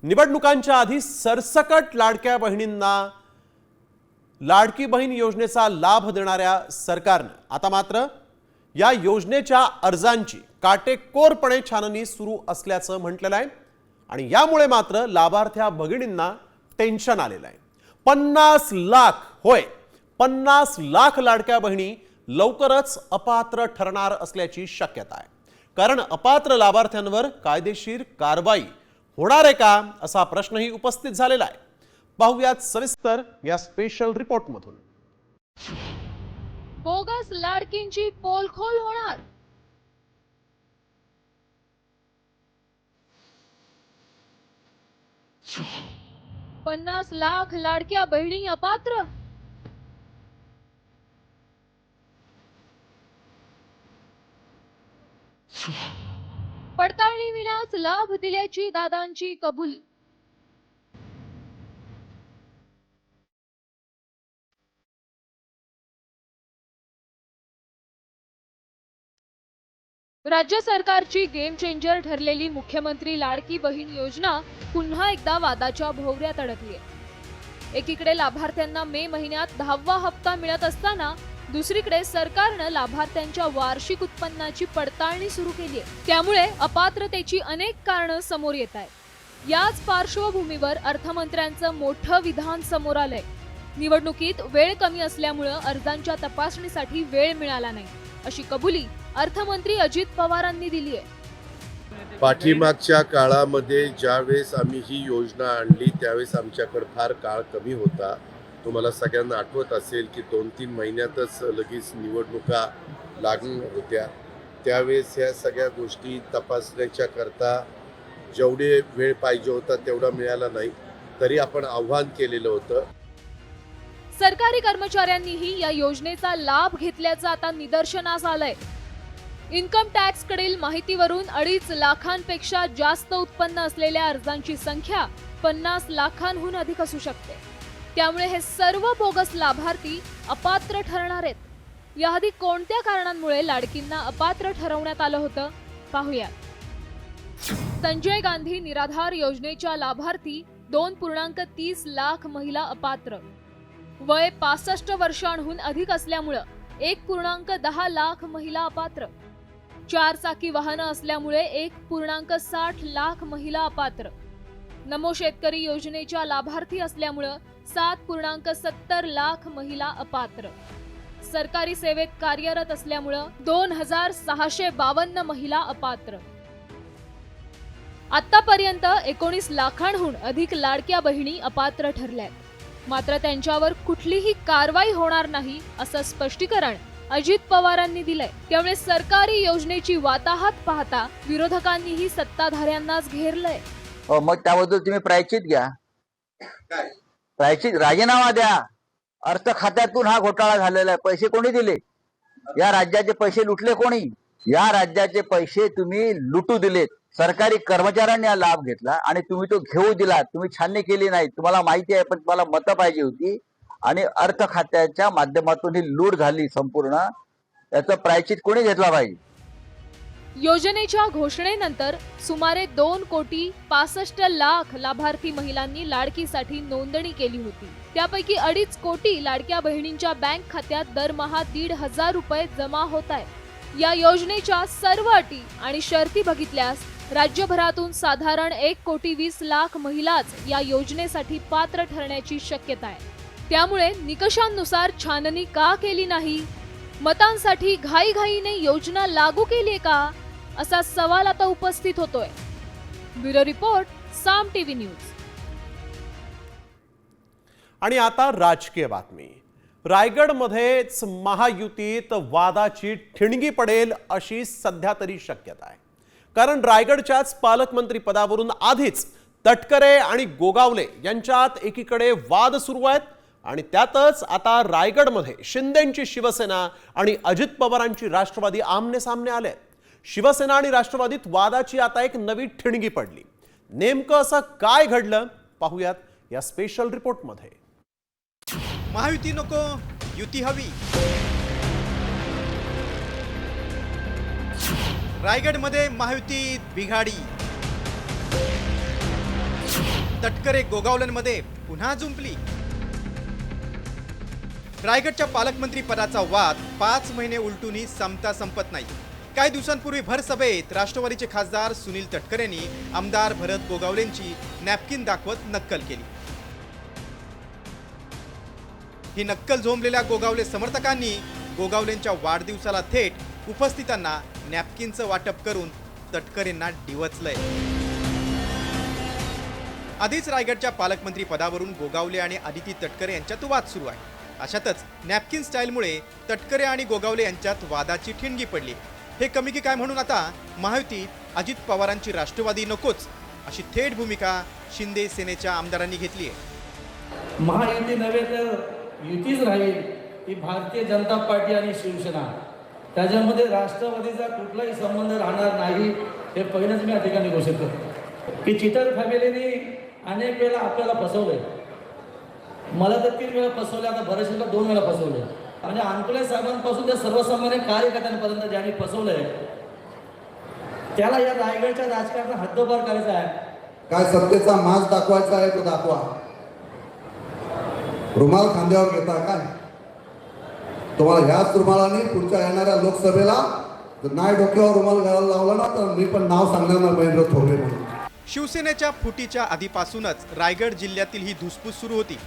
निवडणुकांच्या आधी सरसकट लाडक्या बहिणींना लाडकी बहीण योजनेचा लाभ देणाऱ्या सरकारने आता मात्र या योजनेच्या अर्जांची काटेकोरपणे छाननी सुरू असल्याचं म्हटलेलं आहे आणि यामुळे मात्र लाभार्थ्या भगिनींना टेन्शन आलेलं आहे। 50 लाख होय 50 लाख लाडक्या बहिणी लवकरच अपात्र ठरणार असल्याची शक्यता आहे। कारण अपात्र लाभार्थ्यांवर कायदेशीर कारवाई होणार आहे का असा प्रश्नही उपस्थित झालेला आहे। पाहूयात सविस्तर या स्पेशल रिपोर्ट मधून। बोगस लाडकींची पोलखोल होणार। पन्नास लाख लाडक्या बहिणी अपात्र। पडताळणी विनाच लाभ दिल्याची दादांची कबुली। राज्य सरकारची गेम चेंजर ठरलेली मुख्यमंत्री लाडकी बहीण योजना पुन्हा एकदा वादाच्या भोवऱ्यात अडकली आहे। एकीकडे लाभार्थ्यांना मे महिन्यात 10वा हप्ता मिळत असताना दुसरीकडे सरकारने लाभार्थ्यांच्या वार्षिक उत्पन्नाची पडताळणी सुरू केली आहे। त्यामुळे अपात्रतेची अनेक कारणे समोर येत आहेत। याच पार्श्वभूमीवर अर्थमंत्र्यांचं मोठं विधान समोर आलंय। निवडणुकीत वेळ कमी असल्यामुळे अर्जांच्या तपासणीसाठी वेळ मिळाला नाही अशी कबुली अर्थमंत्री अजित पवारांनी दिली आहे। पाठीमागच्या काळामध्ये ज्यावेळेस आम्ही ही योजना आणली त्यावेळेस आमच्याकडे फार काळ कमी होता। तुम्हाला सगळ्यांना आठवत असेल की 2-3 महिन्यातच लगेच निवडणुका लागणार होत्या। त्यावेळेस ह्या सगळ्या गोष्टी तपासण्याच्या करता जेवढे वेळ पाहिजे होता तेवढा मिळाला नाही, तरी आपण आव्हान केलेलं होतं। सरकारी कर्मचाऱ्यांनीही या योजनेचा लाभ घेतल्याचं आता निदर्शनास आलंय। इन्कम टॅक्स कडील माहितीवरून 2.5 लाखांपेक्षा जास्त उत्पन्न असलेल्या अर्जांची संख्या 50 लाखांहून अधिक असू शकते। त्यामुळे हे सर्व बोगस लाभार्थी अपात्र ठरणार आहेत। याआधी कोणत्या कारणांमुळे लाडकींना अपात्र ठरवण्यात आलं होतं पाहूया। संजय गांधी निराधार योजनेच्या लाभार्थी 2.30 लाख महिला अपात्र। वय 65 वर्षांहून अधिक असल्यामुळे 1.10 लाख महिला अपात्र। 4 चाकी वाहनं असल्यामुळे 1.60 लाख महिला अपात्र। नमो शेतकरी योजनेच्या लाभार्थी असल्यामुळे 7.70 लाख महिला अपात्र। सरकारी सेवेत कार्यरत असल्यामुळे 2652 महिला अपात्र। आतापर्यंत 19 लाखांहून अधिक लाडक्या बहिणी अपात्र ठरल्यात। मात्र त्यांच्यावर कुठलीही कारवाई होणार नाही असं स्पष्टीकरण अजित पवारांनी दिलंय। त्यामुळे सरकारी योजनेची वाताहत पाहता विरोधकांनीही सत्ताधाऱ्यांनाच घेरलंय। मग त्याबद्दल तुम्ही प्रायश्चित घ्या, प्रायश्चित राजीनामा द्या। अर्थ खात्यातून हा घोटाळा झालेला आहे। पैसे कोणी दिले? या राज्याचे पैसे लुटले कोणी? या राज्याचे पैसे तुम्ही लुटू दिलेत। सरकारी कर्मचाऱ्यांनी हा लाभ घेतला आणि तुम्ही तो घेऊ दिला। तुम्ही छाननी केली नाही। तुम्हाला माहिती आहे, पण तुम्हाला मतं पाहिजे होती आणि अर्थ खात्याच्या माध्यमातून ही लूट झाली संपूर्ण। याचं प्रायश्चित कोणी घेतला पाहिजे? योजनेच्या घोषणेनंतर सुमारे 2.65 कोटी लाभार्थी महिलांनी लाडकीसाठी नोंदणी केली होती। त्यापैकी 2.5 कोटी लाडक्या बहिणींच्या बँक खात्यात दरमहा 1,500 रुपये जमा होत आहेत। या योजनेच्या सर्व अटी आणि शर्ती बघितल्यास राज्यभरातून साधारण 1.20 कोटी महिलाच या योजनेसाठी पात्र ठरण्याची शक्यता आहे। त्यामुळे निकषांनुसार छाननी का केली नाही? मतांसाठी घाईघाईने योजना लागू केली का असा सवाल आता उपस्थित होतोय। ब्युरो रिपोर्ट, साम टीव्ही न्यूज। आणि आता राजकीय बातमी। रायगडमध्येच महायुतीत वादाची ठिणगी पडेल अशी सध्या तरी शक्यता आहे। कारण रायगडच्याच पालकमंत्री पदावरून आधीच तटकरे आणि गोगावले यांच्यात एकीकडे वाद सुरू आहेत आणि त्यातच आता रायगडमध्ये शिंदेंची शिवसेना आणि अजित पवारांची राष्ट्रवादी आमने सामने आले आहेत। शिवसेना आणि राष्ट्रवादीत वादाची आता एक नवी ठिणगी पडली। नेमकं असं काय घडलं पाहूयात या स्पेशल रिपोर्टमध्ये। महायुती नको, युती हवी। रायगडमध्ये महायुतीत बिघाडी। तटकरे गोगावलेंमध्ये पुन्हा जुंपली. रायगडच्या पालकमंत्री पदाचा वाद 5 महिने उलटूनही संपता संपत नाही. काही दिवसांपूर्वी भर सभेत राष्ट्रवादीचे खासदार सुनील तटकरेंनी आमदार भरत गोगावलेंची नॅपकिन दाखवत नक्कल केली. ही नक्कल झोंबलेल्या गोगावले समर्थकांनी गोगावलेंच्या वाढदिवसाला थेट उपस्थितांना नॅपकिनचं वाटप करून तटकरेंना डिवचलंय. आधीच रायगडच्या पालकमंत्री पदावरून गोगावले आणि आदिती तटकरे यांच्यात वाद सुरू आहे. अशातच नॅपकिन स्टाईलमुळे तटकरे आणि गोगावले यांच्यात वादाची ठिणगी पडली. हे कमी की काय म्हणून आता महायुती अजित पवारांची राष्ट्रवादी नकोच अशी थेट भूमिका शिंदे सेनेच्या आमदारांनी घेतली आहे. महायुती नव्हे तर युतीच राहील ही भारतीय जनता पार्टी आणि शिवसेना, त्याच्यामध्ये राष्ट्रवादीचा कुठलाही संबंध राहणार नाही हे पहिलंच मी या ठिकाणी घोषित करतो. की चितल फॅमिलीने अनेक वेळा आपल्याला फसवलंय. मला तर 3 वेळा फसवलं, आता भरतसिंगला 2 वेळा फसवलं. आणि अंकुले साहेबांपासून त्या सर्वसामान्य कार्यकर्त्यांपर्यंत ज्यांनी फसवलंय त्याला या रायगडच्या राजकारणात हद्दपार करायचा आहे. काय सत्तेचा माज दाखवायचा आहे तो दाखवा. रुमाल खांद्यावर घेता काय? तुम्हाला ह्याच रुमालाने पुढच्या येणाऱ्या लोकसभेला जर नाही डोक्यावर रुमाल घालायला लावला ना तर मी पण नाव सांगणार ना महेंद्र थोरवे म्हणून. शिवसेनेच्या फुटीच्या आधीपासूनच रायगड जिल्ह्यातील ही धुसफूस सुरू होती.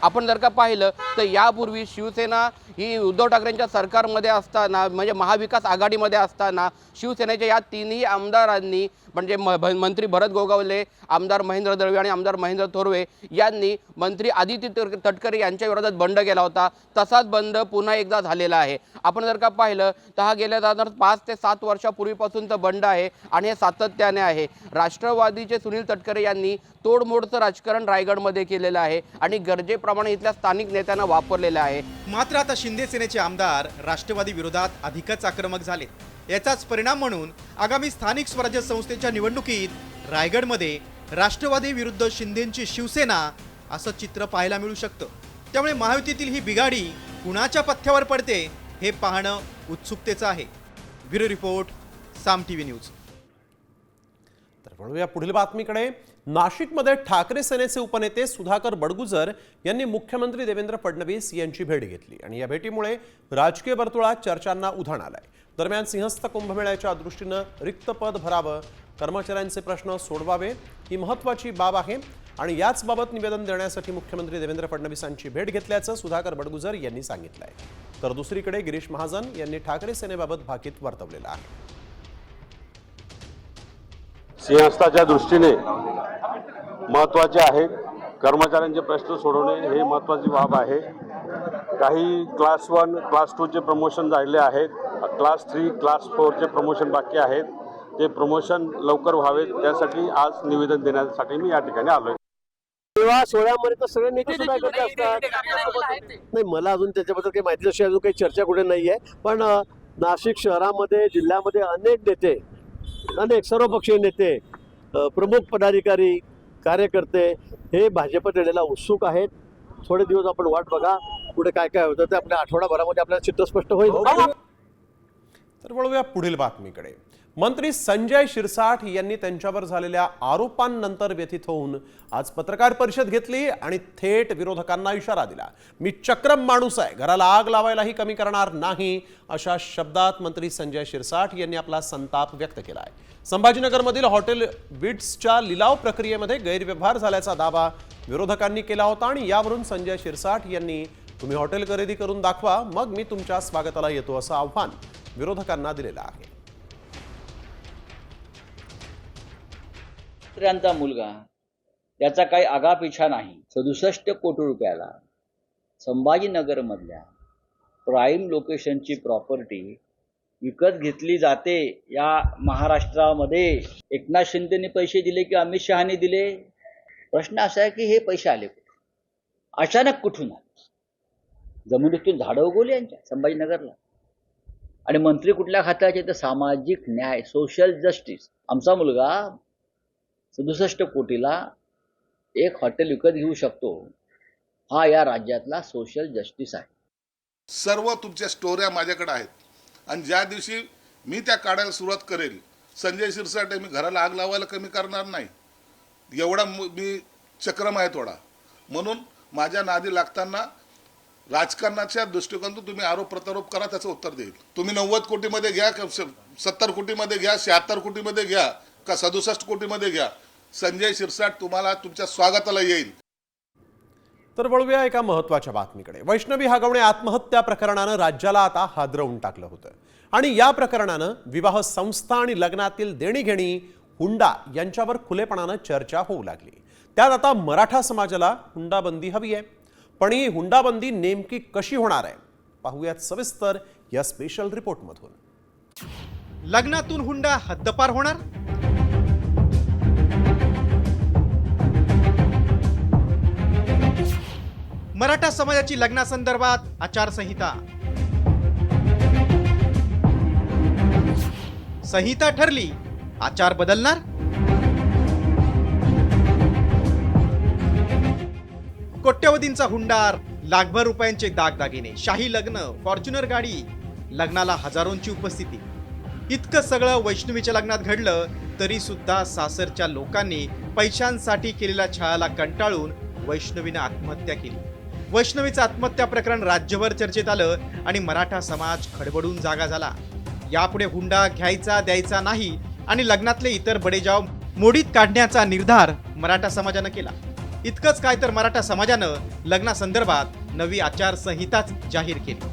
आपण जर का पाहिलं तर यापूर्वी शिवसेना ही उद्धव ठाकरेंच्या सरकारमध्ये असताना म्हणजे महाविकास आघाडीमध्ये असताना शिवसेनेच्या या 3ही आमदारांनी म्हणजे मंत्री भरत गोगावले, आमदार महेंद्र दळवी आणि आमदार महेंद्र थोरवे यांनी मंत्री आदिती तटकरे यांच्या विरोधात बंड केला होता. तसाच बंड पुन्हा एकदा झालेला आहे. आपण जर का पाहिलं तर हा गेल्या 5 ते 7 वर्षापूर्वीपासूनचा बंड आहे आणि हे सातत्याने आहे. राष्ट्रवादीचे सुनील तटकरे यांनी तोडमोडचं राजकारण रायगडमध्ये केलेलं आहे आणि गरजेप्रमाणे इथल्या स्थानिक नेत्यांना वापरलेलं आहे. मात्र आता शिंदे सेनेचे आमदार राष्ट्रवादी विरोधात अधिकच आक्रमक झाले. याचाच परिणाम म्हणून आगामी स्थानिक स्वराज्य संस्थेच्या निवडणुकीत रायगडमध्ये राष्ट्रवादी विरुद्ध शिंदेंची शिवसेना असं चित्र पाहायला मिळू शकतं. त्यामुळे महायुतीतील ही बिघाडी कुणाच्या पथ्यावर पडते हे पाहणं उत्सुकतेचं आहे. ब्युरो रिपोर्ट, साम टीव्ही न्यूज. तर वळूया पुढील बातमीकडे. नाशिकमध्ये ठाकरे सेनेचे उपनेते सुधाकर बडगुजर यांनी मुख्यमंत्री देवेंद्र फडणवीस यांची भेट घेतली आणि या भेटीमुळे राजकीय वर्तुळात चर्चांना उधाण आलंय. दरम्यान सिंहस्थ कुंभमेळ्याच्या दृष्टीनं रिक्त पद भरावं, कर्मचाऱ्यांचे प्रश्न सोडवावे ही महत्त्वाची बाब आहे आणि याच बाबत निवेदन देण्यासाठी मुख्यमंत्री देवेंद्र फडणवीसांची भेट घेतल्याचं सुधाकर बडगुजर यांनी सांगितलंय. तर दुसरीकडे गिरीश महाजन यांनी ठाकरे सेनेबाबत भाकीत वर्तवलेलं आहे. सिंहस्थाच्या दृष्टीने महत्त्वाचे आहे. कर्मचाऱ्यांचे प्रश्न सोडवणे हे महत्त्वाची बाब आहे. काही क्लास 1, क्लास 2चे प्रमोशन झाले आहेत. क्लास 3, क्लास 4चे प्रमोशन बाकी आहेत. ते प्रमोशन लवकर व्हावेत त्यासाठी आज निवेदन देण्यासाठी मी या ठिकाणी आलोय. तेव्हा सोहळ्यामध्ये तर सगळे नेते सुद्धा करत असतात. नाही, मला अजून त्याच्याबद्दल काही माहिती अशी अजून काही चर्चा कुठे नाही आहे. पण नाशिक शहरामध्ये, जिल्ह्यामध्ये अनेक नेते, अनेक सर्वपक्षीय नेते, प्रमुख पदाधिकारी, कार्यकर्ते हे भाजपत येण्याला उत्सुक आहेत. थोडे दिवस आपण वाट बघा, पुढे काय काय होतं ते आपल्या आठवडाभरामध्ये आपल्याला चित्र स्पष्ट होईल. तर वळूया पुढील बातमीकडे. मंत्री संजय शिरसाट यांनी त्यांच्यावर झालेल्या आरोपांनंतर व्यथित होऊन आज पत्रकार परिषद घेतली आणि थेट विरोधकांना इशारा दिला. मी चक्रम माणूस आहे, घराला आग लावायलाही कमी करणार नाही, अशा शब्दात मंत्री संजय शिरसाट यांनी आपला संताप व्यक्त केला आहे. संभाजीनगरमधील हॉटेल विट्सच्या लिलाव प्रक्रियेमध्ये गैरव्यवहार झाल्याचा दावा विरोधकांनी केला होता आणि यावरून संजय शिरसाट यांनी तुम्ही हॉटेल खरेदी करून दाखवा, मग मी तुमच्या स्वागताला येतो, असं आव्हान विरोधकांना दिलेलं आहे. मंत्र्यांचा मुलगा, त्याचा काही आगापिछा नाही. 67 कोटी रुपयाला संभाजीनगरमधल्या प्राईम लोकेशनची प्रॉपर्टी विकत घेतली जाते. या महाराष्ट्रामध्ये एकनाथ शिंदेने पैसे दिले की अमित शहाने दिले? प्रश्न असा आहे की हे पैसे आले कुठून? अचानक कुठून आले? जमिनीतून झाडं उगवली यांच्या संभाजीनगरला. आणि मंत्री कुठल्या खात्याचे? तर सामाजिक न्याय, सोशल जस्टिस. आमचा मुलगा 67 कोटीला एक हॉटेल विकत घेऊ शकतो, हा या राज्यातला सोशल जस्टिस आहे. सर्व तुमच्या स्टोऱ्या माझ्याकडे आहेत आणि ज्या दिवशी मी त्या काढायला सुरुवात करेल, संजय शिरसाट मी घराला आग लावायला कमी करणार नाही. एवढा मी चक्रम आहे थोडा. म्हणून माझ्या नादी लागताना राजकारणाच्या दृष्टिकोनातून तुम्ही आरोप प्रत्यारोप करा, त्याचं उत्तर देईल. तुम्ही 90 कोटीमध्ये घ्या, 70 कोटीमध्ये घ्या, 76 कोटीमध्ये घ्या, का 67 कोटीमध्ये घ्या, संजय शिरसाट तुम्हाला तुमच्या स्वागताला येईल. तर वळूया एका महत्त्वाच्या बातमीकडे. वैष्णवी हगवणे आत्महत्या प्रकरणानं राज्याला आता हादरवून टाकलं होतं आणि या प्रकरणानं विवाह संस्था आणि लग्नातील देणीघेणी हुंडा यांच्यावर खुलेपणानं चर्चा होऊ लागली. त्यात आता मराठा समाजाला हुंडाबंदी हवी आहे. पण ही हुंडाबंदी नेमकी कशी होणार आहे पाहूयात सविस्तर या स्पेशल रिपोर्टमधून. लग्नातून हुंडा हद्दपार होणार? मराठा समाजाची लग्नासंदर्भात आचारसंहिता. संहिता ठरली, आचार बदलणार? कोट्यवधींचा हुंडार, लाखभर रुपयांचे दागदागिने, शाही लग्न, फॉर्च्युनर गाडी, लग्नाला हजारोंची उपस्थिती. इतकं सगळं वैष्णवीच्या लग्नात घडलं तरी सुद्धा सासरच्या लोकांनी पैशांसाठी केलेल्या छळाला कंटाळून वैष्णवीनं आत्महत्या केली. वैष्णवीचं आत्महत्या प्रकरण राज्यभर चर्चेत आलं आणि मराठा समाज खडबडून जागा झाला. यापुढे हुंडा घ्यायचा द्यायचा नाही आणि लग्नातले इतर बडेजाव मोडीत काढण्याचा निर्धार मराठा समाजानं केला. इतकंच काय तर मराठा समाजानं लग्नासंदर्भात नवी आचारसंहिताच जाहीर केली.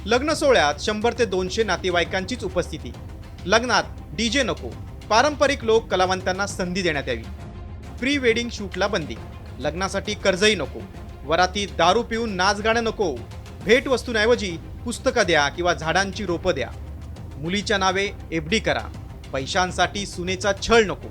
लग्न सोहळ्यात 100 ते 200 नातेवाईकांचीच उपस्थिती. लग्नात डीजे नको, पारंपरिक लोक कलावंतांना संधी देण्यात यावी. प्री वेडिंग शूटला बंदी, लग्नासाठी कर्जही नको, वरातीत दारू पिऊन नाच गाणं नको, भेटवस्तूंऐवजी पुस्तकं द्या किंवा झाडांची रोपं द्या, मुलीच्या नावे एफडी करा, पैशांसाठी सुनेचा छळ नको.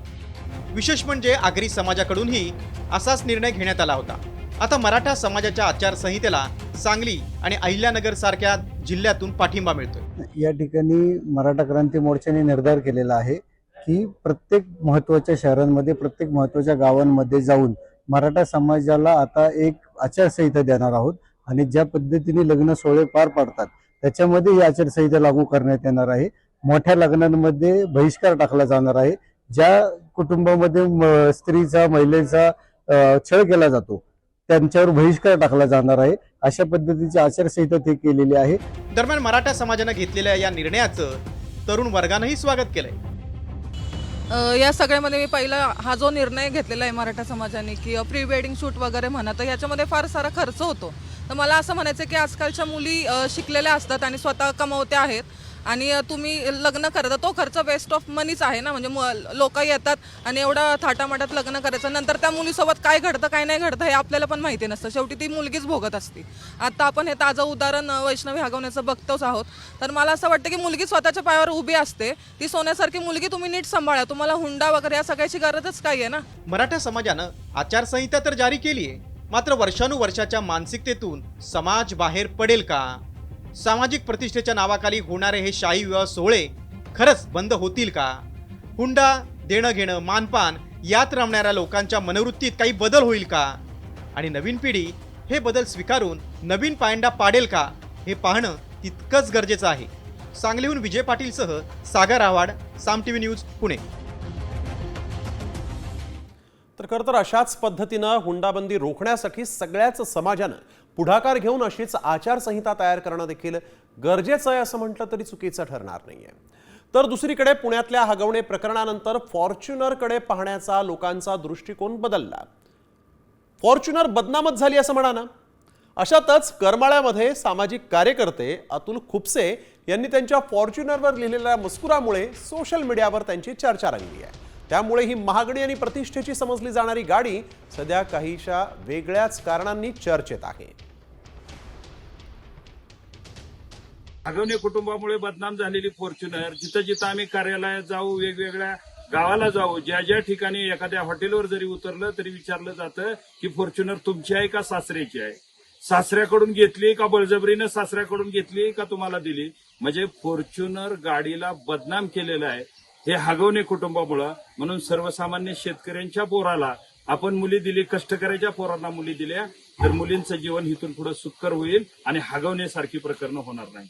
विशेष म्हणजे आगरी समाजाकडूनही असाच निर्णय घेण्यात आला होता. आता मराठा समाजाच्या आचारसंहितेला सांगली आणि अहिल्यानगर सारख्या जिल्ह्यातून पाठिंबा मिळतोय. या ठिकाणी मराठा क्रांती मोर्चाने निर्धार केलेला आहे की प्रत्येक महत्त्वाच्या शहरांमध्ये, प्रत्येक महत्त्वाच्या गावांमध्ये जाऊन मराठा समाजाला आता एक आचारसंहिता देणार आहोत आणि ज्या पद्धतीने लग्न सोहळे पार पाडतात त्याच्यामध्ये ही आचारसंहिता लागू करण्यात येणार आहे. मोठ्या लग्नांमध्ये बहिष्कार टाकला जाणार आहे. ज्या कुटुंबामध्ये स्त्रीचा, महिलेचा छळ केला जातो त्यांच्यावर बहिष्कार टाकला जाणार आहे. अशा पद्धतीची आचारसंहिता ते केलेली आहे. दरम्यान मराठा समाजानं घेतलेल्या या निर्णयाचं तरुण वर्गानंही स्वागत केलंय. या सगळ्यामध्ये मी पहिला हा जो निर्णय घेतलेला आहे मराठा समाजाने की प्री वेडिंग शूट वगैरे म्हणा, तर ह्याच्यामध्ये फार सारा खर्च होतो. तर मला असं म्हणायचं की आजकालच्या मुली शिकलेल्या असतात आणि स्वतः कमवत्या आहेत आणि तुम्ही लग्न करता, तो खर्च वेस्ट ऑफ मनीच आहे ना. म्हणजे लोक येतात आणि एवढं थाटामाटात लग्न करायचं, नंतर त्या मुलीसोबत काय घडतं काय नाही घडतं हे आपल्याला पण माहिती नसतं. शेवटी ती मुलगीच भोगत असते. आता आपण हे ताजं उदाहरण वैष्णवी हगवण्याचं बघतोच आहोत. तर मला असं वाटतं की मुलगी स्वतःच्या पायावर उभी असते, ती सोन्यासारखी मुलगी तुम्ही नीट सांभाळा. तुम्हाला हुंडा वगैरे या सगळ्याची गरजच काय आहे ना. मराठा समाजानं आचारसंहिता तर जारी केली आहे, मात्र वर्षानुवर्षाच्या मानसिकतेतून समाज बाहेर पडेल का? सामाजिक प्रतिष्ठेच्या नावाखाली होणारे हे शाही विवाह सोहळे खरंच बंद होतील का? हुंडा देणं घेणं, मानपान यात रमणाऱ्या लोकांच्या मनोवृत्तीत काही बदल होईल का? आणि नवीन पिढी हे बदल स्वीकारून नवीन पायंडा पाडेल का हे पाहणं तितकंच गरजेचं आहे. सांगलीहून विजय पाटीलसह सागर आव्हाड, साम टीव्ही न्यूज, पुणे. तर खरं तर अशाच पद्धतीनं हुंडाबंदी रोखण्यासाठी सगळ्याच समाजानं पुढाकार घेऊन अशीच आचारसंहिता तयार करणं देखील गरजेचं आहे असं म्हटलं तरी चुकीचं ठरणार नाहीये. तर दुसरीकडे पुण्यातल्या हगवणे प्रकरणानंतर फॉर्च्युनरकडे पाहण्याचा लोकांचा दृष्टिकोन बदलला. फॉर्च्युनर बदनामच झाली असं म्हणा ना. अशातच करमाळ्यामध्ये सामाजिक कार्यकर्ते अतुल खुपसे यांनी त्यांच्या फॉर्च्युनरवर लिहिलेल्या मजकुरामुळे सोशल मीडियावर त्यांची चर्चा रंगली आहे. त्यामुळे ही महागडी आणि प्रतिष्ठेची समजली जाणारी गाडी सध्या काहीशा वेगळ्याच कारणांनी चर्चेत आहे. हगवणे कुटुंबामुळे बदनाम झालेली फॉर्च्युनर, जिथं जिथं आम्ही कार्यालयात जाऊ, वेगवेगळ्या गावाला जाऊ, ज्या ज्या ठिकाणी एखाद्या हॉटेलवर जरी उतरलं तरी विचारलं जातं की फॉर्च्युनर तुमची आहे का सासऱ्याची आहे, सासऱ्याकडून घेतली का बळजबरीनं सासऱ्याकडून घेतली का तुम्हाला दिली. म्हणजे फॉर्च्युनर गाडीला बदनाम केलेलं आहे हे हगवणे कुटुंबामुळं. म्हणून सर्वसामान्य शेतकऱ्यांच्या पोराला आपण मुली दिली, कष्टकऱ्याच्या पोरांना मुली दिल्या तर मुलींचं जीवन इथून पुढे सुखकर होईल आणि हगवण्यासारखी प्रकरणं होणार नाही.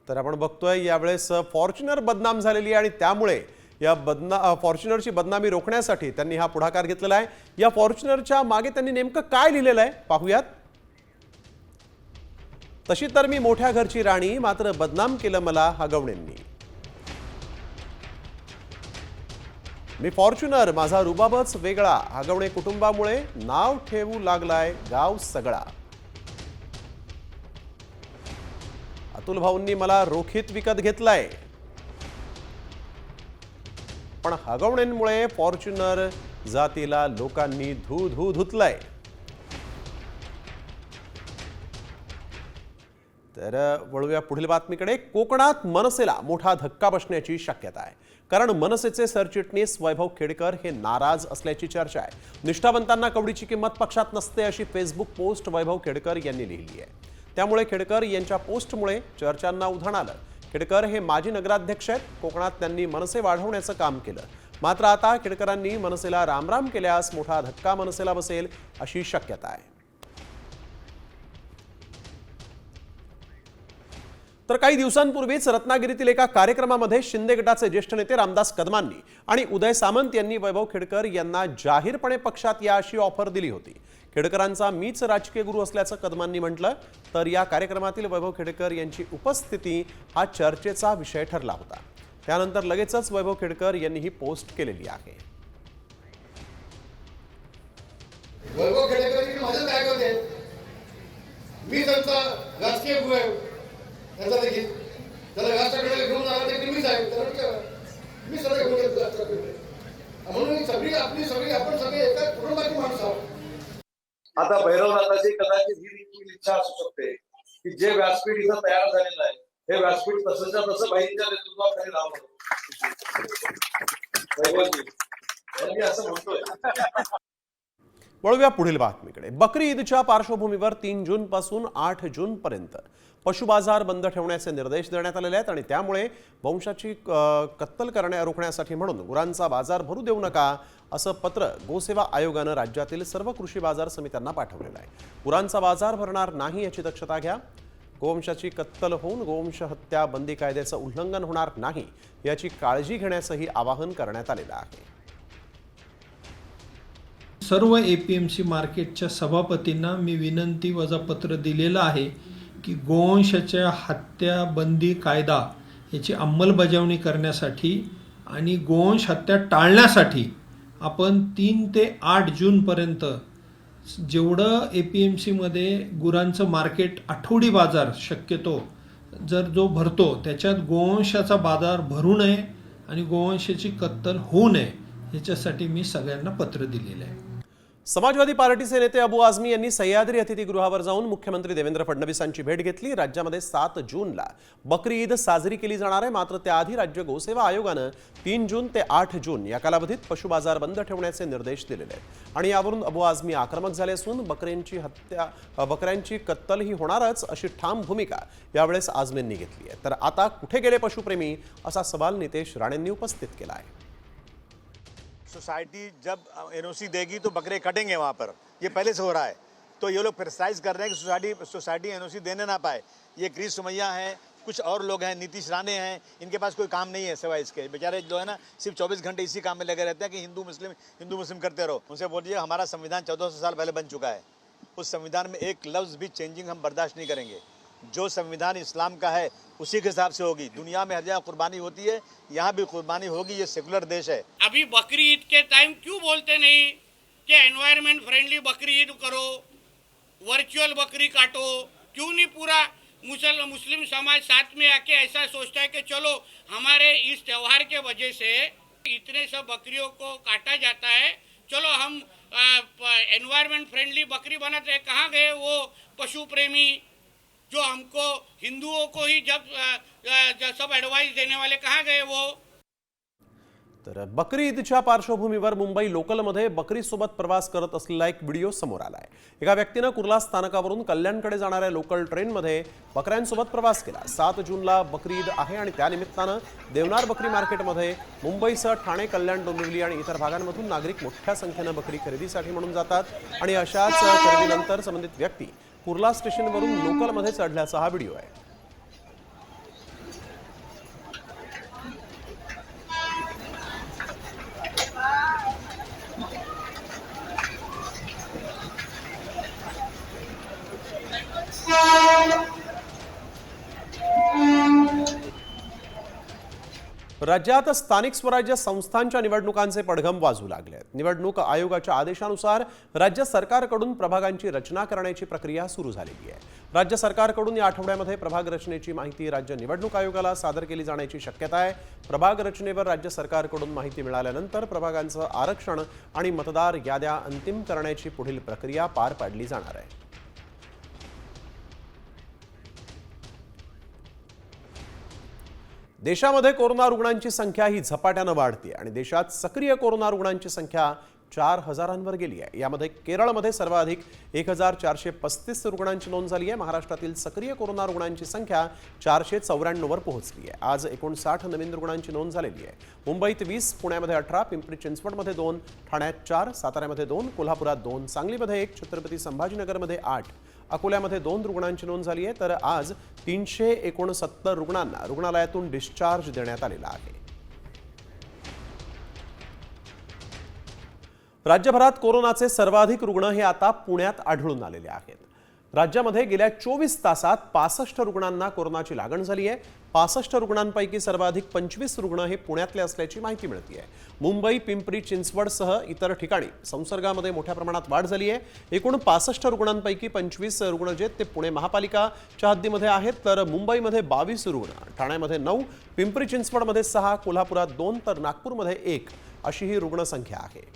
तर आपण बघतोय यावेळेस फॉर्च्युनर बदनाम झालेली आणि त्यामुळे या फॉर्च्युनरची बदनामी रोखण्यासाठी त्यांनी हा पुढाकार घेतलेला आहे. या फॉर्च्युनरच्या मागे त्यांनी नेमकं काय लिहिलेलं आहे पाहूयात. तशी तर मी मोठ्या घरची राणी, मात्र बदनाम केलं मला हगवणेंनी. मी फॉर्च्युनर, माझा रुबाबच वेगळा, हगवणे कुटुंबामुळे नाव ठेवू लागलाय गाव सगळा. अतुल भाऊंनी मला रोखीत विकत घेतलाय, पण हगवणेंमुळे फॉर्च्युनर जातीला लोकांनी धू धू धुतलाय. तर वळूया पुढील बातमीकडे. कोकणात मनसेला मोठा धक्का बसण्याची शक्यता आहे, कारण मनसेचे सरचिटणीस वैभव खेडकर हे नाराज असल्याची चर्चा आहे. निष्ठावंतांना कवडीची किंमत पक्षात नसते अशी फेसबुक पोस्ट वैभव खेडकर यांनी लिहिली आहे. त्यामुळे खेडकर यांच्या पोस्टमुळे चर्चांना उधाण आलं. खेडकर हे माजी नगराध्यक्ष आहेत. कोकणात त्यांनी मनसे वाढवण्याचं काम केलं, मात्र आता खेडकरांनी मनसेला रामराम केल्यास मोठा धक्का मनसेला बसेल अशी शक्यता आहे. तर काही दिवसांपूर्वीच रत्नागिरीतील एका कार्यक्रमामध्ये शिंदे गटाचे ज्येष्ठ नेते रामदास कदमांनी आणि उदय सामंत यांनी वैभव खेडकर यांना जाहीरपणे पक्षात या अशी ऑफर दिली होती. खेडकरांचा मीच राजकीय गुरु असल्याचं कदमांनी म्हटलं. तर या कार्यक्रमातील वैभव खेडकर यांची उपस्थिती हा चर्चेचा विषय ठरला होता. त्यानंतर लगेचच वैभव खेडकर यांनी ही पोस्ट केलेली आहे. वैभव खेडकर माझं काय करते, मी त्यांचा राजकीय गुरु आहे. त्याचा देखील त्याला राष्ट्राकडे घेऊन जाणार देखील मीच आहे. मी सगळे घेऊन राष्ट्राकडे, म्हणून सगळी आपली सगळी आपण सगळे एका कुटुंबाची माणसं आहोत. आता भैरवनाथाची कदाचित ही इच्छा असू शकते की जे व्यासपीठ इथं तयार झालेलं आहे, हे व्यासपीठ तसंच्या तसं बाईंच्या नेतृत्वाखाली राहावं. असं म्हणतोय. वळूया पुढील बातमीकडे. बकरी ईदच्या पार्श्वभूमीवर 3 जून पासून 8 जून पर्यंत पशु बाजार बंद ठेवण्याचे निर्देश देण्यात आलेले आहेत आणि त्यामुळे वंशाची कत्तल रोखण्यासाठी म्हणून गुरांचा बाजार भरू देऊ नका असं पत्र गोसेवा आयोगानं राज्यातील सर्व कृषी बाजार समित्यांना पाठवलेलं आहे. गुरांचा बाजार भरणार नाही याची दक्षता घ्या. गोवंशाची कत्तल होऊन गोवंश हत्या बंदी कायद्याचं उल्लंघन होणार नाही याची काळजी घेण्याचंही आवाहन करण्यात आलेलं आहे. सर्व APMC मार्केटच्या सभापतींना मी विनंती वजा पत्र दिलेलं आहे की गोवंशाच्या हत्या बंदी कायदा याची अंमलबजावणी करण्यासाठी आणि गोवंश हत्या टाळण्यासाठी आपण 3 ते 8 जूनपर्यंत जेवढं APMC मध्ये गुरांचं मार्केट आठवडी बाजार शक्यतो जो भरतो त्याच्यात गोवंशाचा बाजार भरू नये आणि गोवंशाची कत्तल होऊ नये याच्यासाठी मी सगळ्यांना पत्र दिलेलं आहे. समाजवादी पार्टीचे नेते अबू आझमी यांनी सह्याद्री अतिथीगृहावर जाऊन मुख्यमंत्री देवेंद्र फडणवीसांची भेट घेतली. राज्यामध्ये 7 जूनला बकरी ईद साजरी केली जाणार आहे, मात्र त्याआधी राज्य गोसेवा आयोगानं 3 जून ते 8 जून या कालावधीत पशु बाजार बंद ठेवण्याचे निर्देश दिलेले आहेत आणि यावरून अबू आझमी आक्रमक झाले असून बकऱ्यांची कत्तल ही होणारच अशी ठाम भूमिका यावेळेस आझमींनी घेतली आहे. तर आता कुठे गेले पशुप्रेमी असा सवाल नितेश राणेंनी उपस्थित केला आहे. सोसाइटी जब NOC देगी तो बकरे कटेंगे वहाँ पर, ये पहले से हो रहा है. तो ये लोग प्रेसाइज कर रहे हैं कि सोसाइटी NOC देने ना पाए. ये क्रिस सुमैया हैं, कुछ और लोग हैं, नीतीश राणे हैं, इनके पास कोई काम नहीं है सिवाय इसके. बेचारे जो है ना सिर्फ 24 घंटे इसी काम में लगे रहते हैं कि हिंदू मुस्लिम करते रहो. उनसे बोलिए हमारा संविधान 1400 साल पहले बन चुका है. उस संविधान में एक लफ्ज़ भी चेंजिंग हम बर्दाश्त नहीं करेंगे. जो संविधान इस्लाम का है उसी के हिसाब से होगी. दुनिया में हर जगह कुर्बानी होती है, यहाँ भी कुर्बानी होगी. ये सेकुलर देश है. अभी बकरी ईद के टाइम क्यों बोलते नहीं कि एनवायरनमेंट फ्रेंडली बकरी ईद करो, वर्चुअल बकरी काटो? क्यों नहीं पूरा मुस्लिम समाज साथ में आके ऐसा सोचता है कि चलो हमारे इस त्यौहार के वजह से इतने सब बकरियों को काटा जाता है, चलो हम एनवायरनमेंट फ्रेंडली बकरी बनाते हैं. कहाँ गए वो पशु प्रेमी जो हमको हिंदुओं को ही जब सब एडवाइस देने वाले, कहाँ गए वो? तर बकरी ईदच्या पार्श्वभूमीवर मुंबई लोकलमध्ये बकरीसोबत प्रवास करत असलेला एक व्हिडिओ समोर आलाय. एका व्यक्तीनं कुर्ला स्थानकावरून कल्याणकडे जाणाऱ्या लोकल ट्रेनमध्ये बकऱ्यांसोबत प्रवास केला. 7 जूनला बकरी ईद आहे आणि त्यानिमित्तानं देवनार बकरी मार्केटमध्ये मुंबईसह ठाणे, कल्याण, डोंबिवली आणि इतर भागांमधून नागरिक मोठ्या संख्येनं बकरी खरेदीसाठी म्हणून जातात आणि अशाच खरेदीनंतर संबंधित व्यक्ती कुर्ला स्टेशनवरून लोकलमध्ये चढल्याचा हा व्हिडिओ आहे. राज्यात स्थानिक स्वराज्य संस्थांच्या निवडणुकांचे पडघम वाजू लागले आहेत. निवडणूक आयोगाच्या आदेशानुसार राज्य सरकारकडून प्रभागांची रचना करण्याची प्रक्रिया सुरू झालेली आहे. राज्य सरकारकडून या आठवड्यामध्ये प्रभाग रचनेची माहिती राज्य निवडणूक आयोगाला सादर केली जाण्याची शक्यता आहे. प्रभाग रचनेवर राज्य सरकारकडून माहिती मिळाल्यानंतर प्रभागांचं आरक्षण आणि मतदार याद्या अंतिम करण्याची पुढील प्रक्रिया पार पाडली जाणार आहे. देशामध्ये कोरोना रुग्णांची संख्या ही झपाट्यानं वाढते आणि देशात सक्रिय कोरोना रुग्णांची संख्या 4,000वर गेली आहे. यामध्ये केरळमध्ये सर्वाधिक 1,435 रुग्णांची नोंद झाली आहे. महाराष्ट्रातील सक्रिय कोरोना रुग्णांची संख्या 494वर पोहोचली आहे. आज 59 नवीन रुग्णांची नोंद झालेली आहे. मुंबईत 20, पुण्यामध्ये 18, पिंपरी चिंचवडमध्ये 2, ठाण्यात 4, साताऱ्यामध्ये 2, कोल्हापुरात 2, सांगलीमध्ये 1, छत्रपती संभाजीनगरमध्ये 8, अकोल्यामध्ये 2 रुग्णांची नोंद झाली आहे. तर आज 369 रुग्णांना रुग्णालयातून डिस्चार्ज देण्यात आलेला आहे. राज्यभरात कोरोनाचे सर्वाधिक रुग्ण हे आता पुण्यात आढळून आलेले आहेत. राज्यामध्ये गेल्या 24 तासात 65 रुग्णांना कोरोनाची लागण झाली आहे. 65 रुग्णांपैकी सर्वाधिक 25 रुग्ण हे पुण्यातले असल्याची माहिती मिळते आहे. मुंबई, पिंपरी चिंचवडसह इतर ठिकाणी संसर्गामध्ये मोठ्या प्रमाणात वाढ झाली आहे. एकूण 65 रुग्णांपैकी 25 रुग्ण जे ते पुणे महापालिकाच्या हद्दीमध्ये आहेत, तर मुंबईमध्ये 22 रुग्ण, ठाण्यामध्ये 9, पिंपरी चिंचवडमध्ये 6, कोल्हापुरात 2 तर नागपूरमध्ये 1 अशी ही रुग्णसंख्या आहे.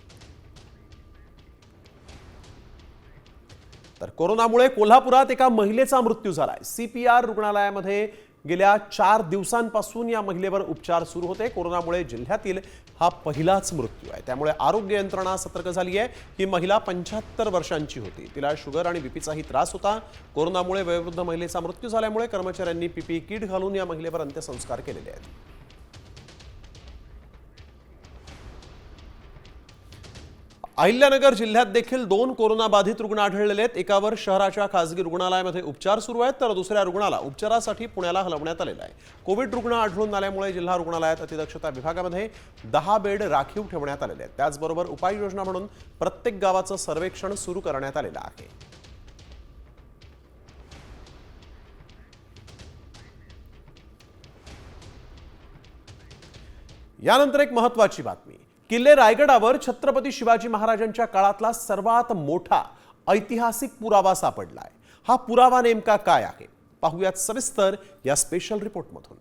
तर कोरोनामुळे कोल्हापुरात एका महिलेचा मृत्यू झालाय. CPR रुग्णालयामध्ये गेल्या 4 दिवसांपासून या महिलेवर उपचार सुरू होते. कोरोनामुळे जिल्ह्यातील हा पहिलाच मृत्यू आहे. त्यामुळे आरोग्य यंत्रणा सतर्क झाली आहे. ही महिला 75 वर्षांची होती. तिला शुगर आणि बीपीचाही त्रास होता. कोरोनामुळे वयोवृद्ध महिलेचा मृत्यू झाल्यामुळे कर्मचाऱ्यांनी PPE किट घालून या महिलेवर अंत्यसंस्कार केलेले आहेत. अहिल्यानगर जिल्ह्यात देखील 2 कोरोना बाधित रुग्ण आढळलेले आहेत. एकावर शहराच्या खासगी रुग्णालयामध्ये उपचार सुरू आहेत, तर दुसऱ्या रुग्णाला उपचारासाठी पुण्याला हलवण्यात आलेलं आहे. कोविड रुग्ण आढळून आल्यामुळे जिल्हा रुग्णालयात अतिदक्षता विभागामध्ये 10 बेड राखीव ठेवण्यात आलेले आहेत. त्याचबरोबर उपाययोजना म्हणून प्रत्येक गावाचं सर्वेक्षण सुरू करण्यात आलेलं आहे. यानंतर एक महत्त्वाची बातमी. किल्ले रायगडावर छत्रपती शिवाजी महाराजांच्या काळातला सर्वात मोठा ऐतिहासिक पुरावा सापडलाय. हा पुरावा नेमका काय आहे पाहूयात सविस्तर या स्पेशल रिपोर्टमधून.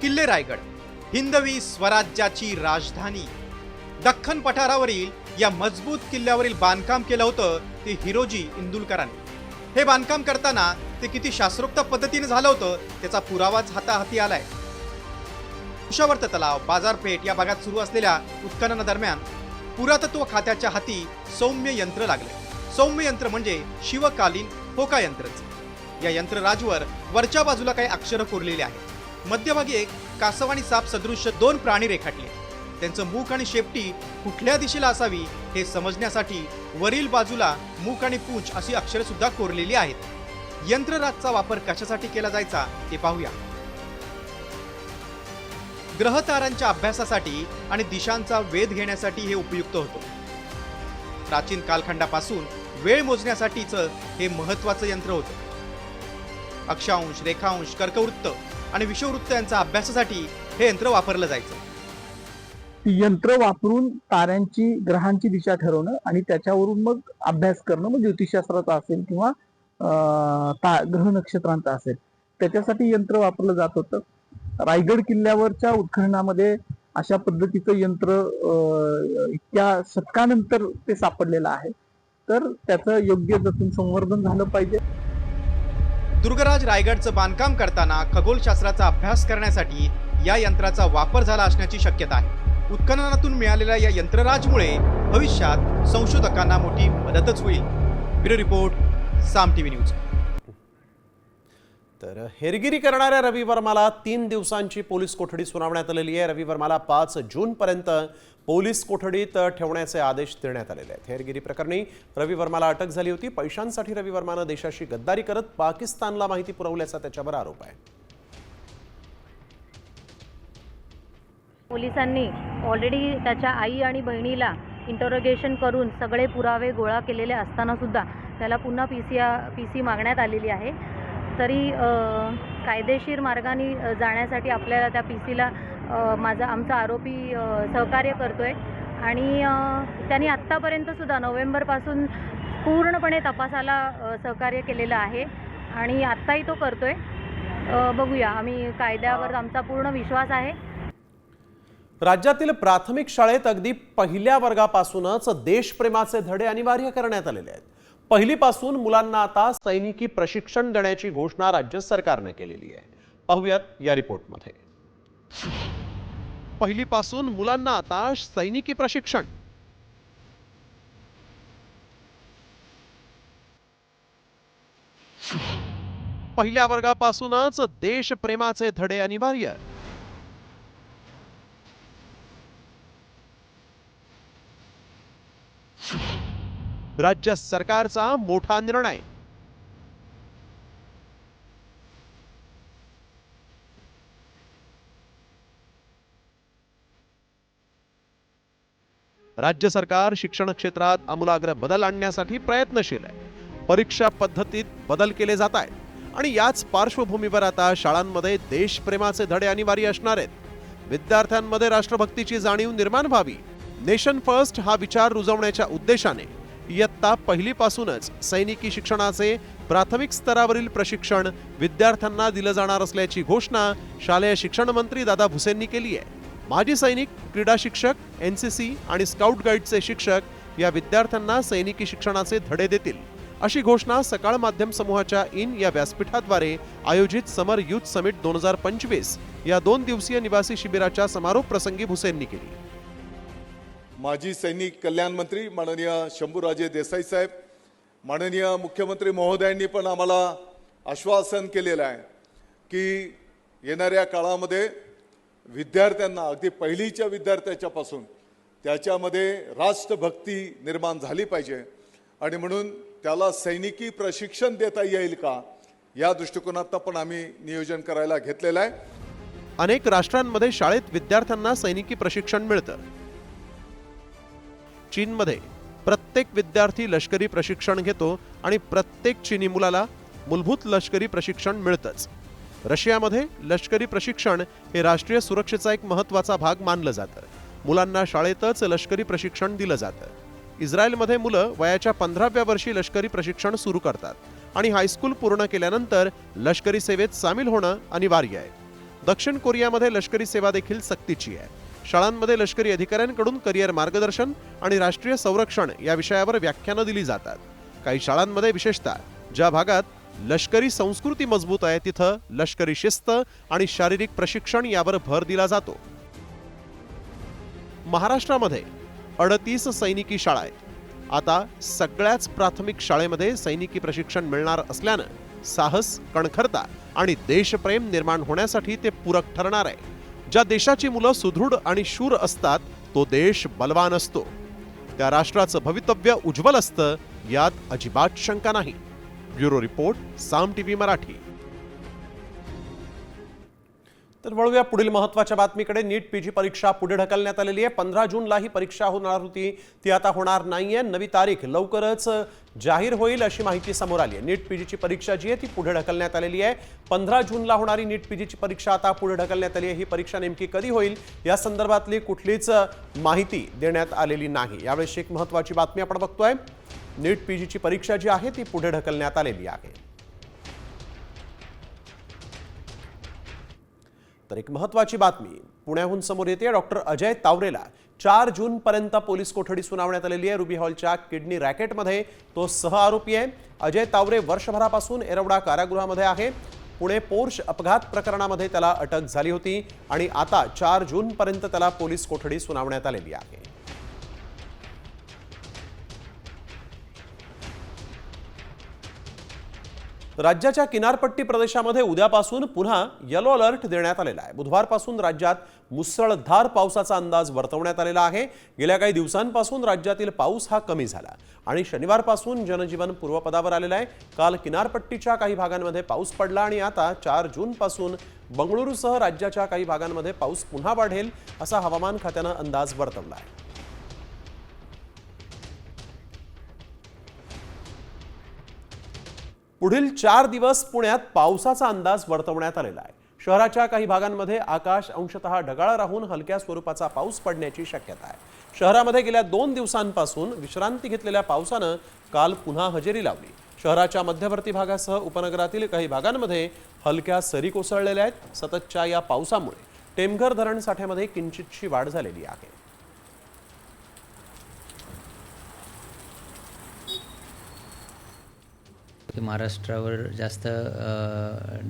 किल्ले रायगड, हिंदवी स्वराज्याची राजधानी. दख्खन पठारावरील या मजबूत किल्ल्यावरील बांधकाम केलं होतं ते हिरोजी इंदुलकरांनी. हे बांधकाम करताना ते किती शास्त्रोक्त पद्धतीने झालं होतं त्याचा पुरावाच हाताहाती आलाय. कुशावर्त तलाव, बाजारपेठ या भागात सुरू असलेल्या उत्खननादरम्यान पुरातत्व खात्याच्या हाती सौम्य यंत्र लागले. सौम्य यंत्र म्हणजे शिवकालीन होका यंत्रच. या यंत्रराजवर वरच्या बाजूला काही अक्षरं कोरलेली आहेत. मध्यभागी एक कासव आणि साप सदृश्य 2 प्राणी रेखाटले. त्यांचं मुख आणि शेपटी कुठल्या दिशेला असावी हे समजण्यासाठी वरील बाजूला मुख आणि पूंछ अशी अक्षरे सुद्धा कोरलेली आहेत. यंत्रराजचा वापर कशासाठी केला जायचा ते पाहूया. ग्रहतारांच्या अभ्यासासाठी आणि दिशांचा वेध घेण्यासाठी हे उपयुक्त होतं. प्राचीन कालखंडापासून वेळ मोजण्यासाठीचं हे महत्त्वाचं यंत्र होतं. अक्षांश, रेखांश, कर्कवृत्त आणि विषुववृत्त यांच्या अभ्यासासाठी हे यंत्र वापरलं जायचं. यंत्र वापरून ताऱ्यांची, ग्रहांची दिशा ठरवणं आणि त्याच्यावरून मग अभ्यास करणं, मग ज्योतिषशास्त्राचा असेल किंवा ग्रह नक्षत्रांचा असेल, त्याच्यासाठी यंत्र वापरलं जात होतं. रायगड किल्ल्यावरच्या उत्खननामध्ये अशा पद्धतीचं यंत्र इतक्या शतकानंतर ते सापडलेलं आहे, तर त्याचं योग्य जतन संवर्धन झालं पाहिजे. दुर्गराज रायगडचं बांधकाम करताना खगोलशास्त्राचा अभ्यास करण्यासाठी या यंत्राचा वापर झाला असण्याची शक्यता आहे. उत्खननातून मिळालेल्या या यंत्रराजमुळे भविष्यात संशोधकांना मोठी मदतच होईल. ब्युरो रिपोर्ट, साम टीव्ही न्यूज. तर हेरगिरी करणाऱ्या रवी वर्माला 3 दिवसांची पोलीस कोठडी सुनावण्यात आलेली आहे. रवी वर्माला 5 जूनपर्यंत पोलीस कोठडीत ठेवण्याचे आदेश देण्यात आलेले आहेत. हेरगिरी प्रकरणी रवी वर्माला अटक झाली होती. पैशांसाठी रवी वर्मानं देशाशी गद्दारी करत पाकिस्तानला माहिती पुरवल्याचा त्याच्यावर आरोप आहे. पोलिसांनी ऑलरेडी त्याच्या आई आणि बहिणीला इंटरोगेशन करून सगळे पुरावे गोळा केलेले असताना सुद्धा त्याला पुन्हा पीसी मागण्यात आलेली आहे. तरी कायदेशीर मार्गाने जाण्यासाठी आपल्याला त्या PC-ला आमचा आरोपी सहकार्य करतोय आणि त्यांनी आत्तापर्यंतसुद्धा नोव्हेंबरपासून पूर्णपणे तपासाला सहकार्य केलेलं आहे आणि आत्ताही तो करतोय. बघूया, आम्ही कायद्यावर आमचा पूर्ण विश्वास आहे. राज्यातील प्राथमिक शाळेत अगदी पहिल्या वर्गापासूनच देशप्रेमाचे धडे अनिवार्य करण्यात आलेले आहेत. पहिलीपासून मुलांना आता सैनिकी प्रशिक्षण देण्याची घोषणा राज्य सरकारने केलेली आहे. पाहूयात या रिपोर्टमध्ये. पहिलीपासून मुलांना आता सैनिकी प्रशिक्षण. पहिल्या वर्गापासूनच देशप्रेमाचे धडे अनिवार्य. राज्य सरकारचा मोठा निर्णय. राज्य सरकार शिक्षण क्षेत्रात आमूलाग्र बदल आणण्यासाठी प्रयत्नशील आहे. परीक्षा पद्धतीत बदल केले जात आहेत आणि याच पार्श्वभूमीवर आता शाळांमध्ये देशप्रेमाचे धडे अनिवार्य असणार आहेत. विद्यार्थ्यांमध्ये राष्ट्रभक्तीची जाणीव निर्माण व्हावी, नेशन फर्स्ट हा विचार रुजवण्याच्या उद्देशाने इयत्ता पहिलीपासूनच सैनिकी शिक्षणाचे प्राथमिक स्तरावरील प्रशिक्षण विद्यार्थ्यांना दिलं जाणार असल्याची घोषणा शालेय शिक्षण मंत्री दादा भुसेंनी केली आहे. माजी सैनिक, क्रीडा शिक्षक, NCC आणि स्काउट गाईडचे शिक्षक या विद्यार्थ्यांना सैनिकी शिक्षणाचे धडे देतील, अशी घोषणा सकाळ माध्यम समूहाच्या इन या व्यासपीठाद्वारे आयोजित समर युथ समिट 2025 या 2 दिवसीय निवासी शिबिराच्या समारोप प्रसंगी भुसेंनी केली. माजी सैनिक कल्याण मंत्री माननीय शंभूराजे देसाई साहेब, माननीय मुख्यमंत्री महोदयांनी पण आम्हाला आश्वासन केलेलं आहे की येणाऱ्या काळामध्ये विद्यार्थ्यांना, अगदी पहिलीच्या विद्यार्थ्याच्यापासून त्याच्यामध्ये राष्ट्रभक्ती निर्माण झाली पाहिजे आणि म्हणून त्याला सैनिकी प्रशिक्षण देता येईल का, या दृष्टिकोनातून पण आम्ही नियोजन करायला घेतलेलं आहे. अनेक राष्ट्रांमध्ये शाळेत विद्यार्थ्यांना सैनिकी प्रशिक्षण मिळतं. चीनमध्ये प्रत्येक विद्यार्थी लष्करी प्रशिक्षण घेतो आणि प्रत्येक चीनी मुलाला मूलभूत लष्करी प्रशिक्षण मिळतंच. रशियामध्ये लष्करी प्रशिक्षण हे राष्ट्रीय सुरक्षेचा एक महत्त्वाचा भाग मानलं जातं. मुलांना शाळेतच लष्करी प्रशिक्षण दिलं जातं. इस्रायलमध्ये मुलं वयाच्या 15व्या वर्षी लष्करी प्रशिक्षण सुरू करतात आणि हायस्कूल पूर्ण केल्यानंतर लष्करी सेवेत सामील होणं अनिवार्य आहे. दक्षिण कोरियामध्ये लष्करी सेवा देखील सक्तीची आहे. शाळांमध्ये लष्करी अधिकाऱ्यांकडून करिअर मार्गदर्शन आणि राष्ट्रीय संरक्षण या विषयावर व्याख्यानं दिली जातात. काही शाळांमध्ये विशेषतः ज्या भागात लष्करी संस्कृती मजबूत आहे तिथं लष्करी शिस्त आणि शारीरिक प्रशिक्षण यावर भर दिला जातो. महाराष्ट्रामध्ये 38 सैनिकी शाळा आहेत. आता सगळ्याच प्राथमिक शाळेमध्ये सैनिकी प्रशिक्षण मिळणार असल्यानं साहस, कणखरता आणि देशप्रेम निर्माण होण्यासाठी ते पूरक ठरणार आहे. ज्या देशाची मुलं सुदृढ आणि शूर असतात तो देश बलवान असतो. त्या राष्ट्राचं भवितव्य उज्ज्वल असतं, यात अजिबात शंका नाही. ब्युरो रिपोर्ट, साम टीव्ही मराठी. तर वळूया पुढील महत्त्वाच्या बातमीकडे. नीट PG परीक्षा पुढे ढकलण्यात आलेली आहे. 15 जूनला ही परीक्षा होणार होती, ती आता होणार नाहीये. नवी तारीख लवकरच जाहीर होईल अशी माहिती समोर आली आहे. नीट PGची परीक्षा जी आहे ती पुढे ढकलण्यात आलेली आहे. 15 जूनला होणारी नीट PGची परीक्षा आता पुढे ढकलण्यात आली आहे. ही परीक्षा नेमकी कधी होईल या संदर्भातली कुठलीच माहिती देण्यात आलेली नाही. यावेळेस एक महत्त्वाची बातमी आपण बघतोय. नीट PGची परीक्षा जी आहे ती पुढे ढकलण्यात आलेली आहे. तर एक महत्त्वाची बातमी पुण्याहून समोर येते. डॉक्टर अजय तावरेला 4 जून पर्यंत पोलीस कोठडी सुनावण्यात आलेली आहे. रुबी हॉलच्या किडनी रॅकेटमध्ये तो सह आरोपी आहे. अजय तावरे वर्षभरापासून एरवडा कारागृहामध्ये आहे. पुणे पोर्श अपघात प्रकरणामध्ये त्याला अटक झाली होती आणि आता 4 जून पर्यंत त्याला पोलीस कोठडी सुनावण्यात आलेली आहे. राज्याच्या किनारपट्टी प्रदेशामध्ये उद्यापासून पुन्हा येलो अलर्ट देण्यात आलेला आहे. बुधवारपासून राज्यात मुसळधार पावसाचा अंदाज वर्तवण्यात आलेला आहे. गेल्या काही दिवसांपासून राज्यातील पाऊस हा कमी झाला आणि शनिवारपासून जनजीवन पूर्वपदावर आलेलं आहे. काल किनारपट्टीच्या काही भागांमध्ये पाऊस पडला आणि आता 4 जून पासून बंगळुरूसह राज्याच्या काही भागांमध्ये पाऊस पुन्हा वाढेल असा हवामान खात्यानं अंदाज वर्तवला आहे. पुढील 4 दिवस पुण्यात पावसाचा अंदाज वर्तवण्यात आलेला आहे. शहराच्या काही भागांमध्ये आकाश अंशतः ढगाळ राहून हलक्या स्वरूपाचा पाऊस पडण्याची शक्यता आहे. शहरामध्ये गेल्या 2 दिवसांपासून विश्रांती घेतलेल्या पावसानं काल पुन्हा हजेरी लावली. शहराच्या मध्यवर्ती भागासह उपनगरातील काही भागांमध्ये हलक्या सरी कोसळलेल्या आहेत. सततच्या या पावसामुळे टेमघर धरण साठ्यामध्ये किंचितशी वाढ झालेली आहे. महाराष्ट्रावर जास्त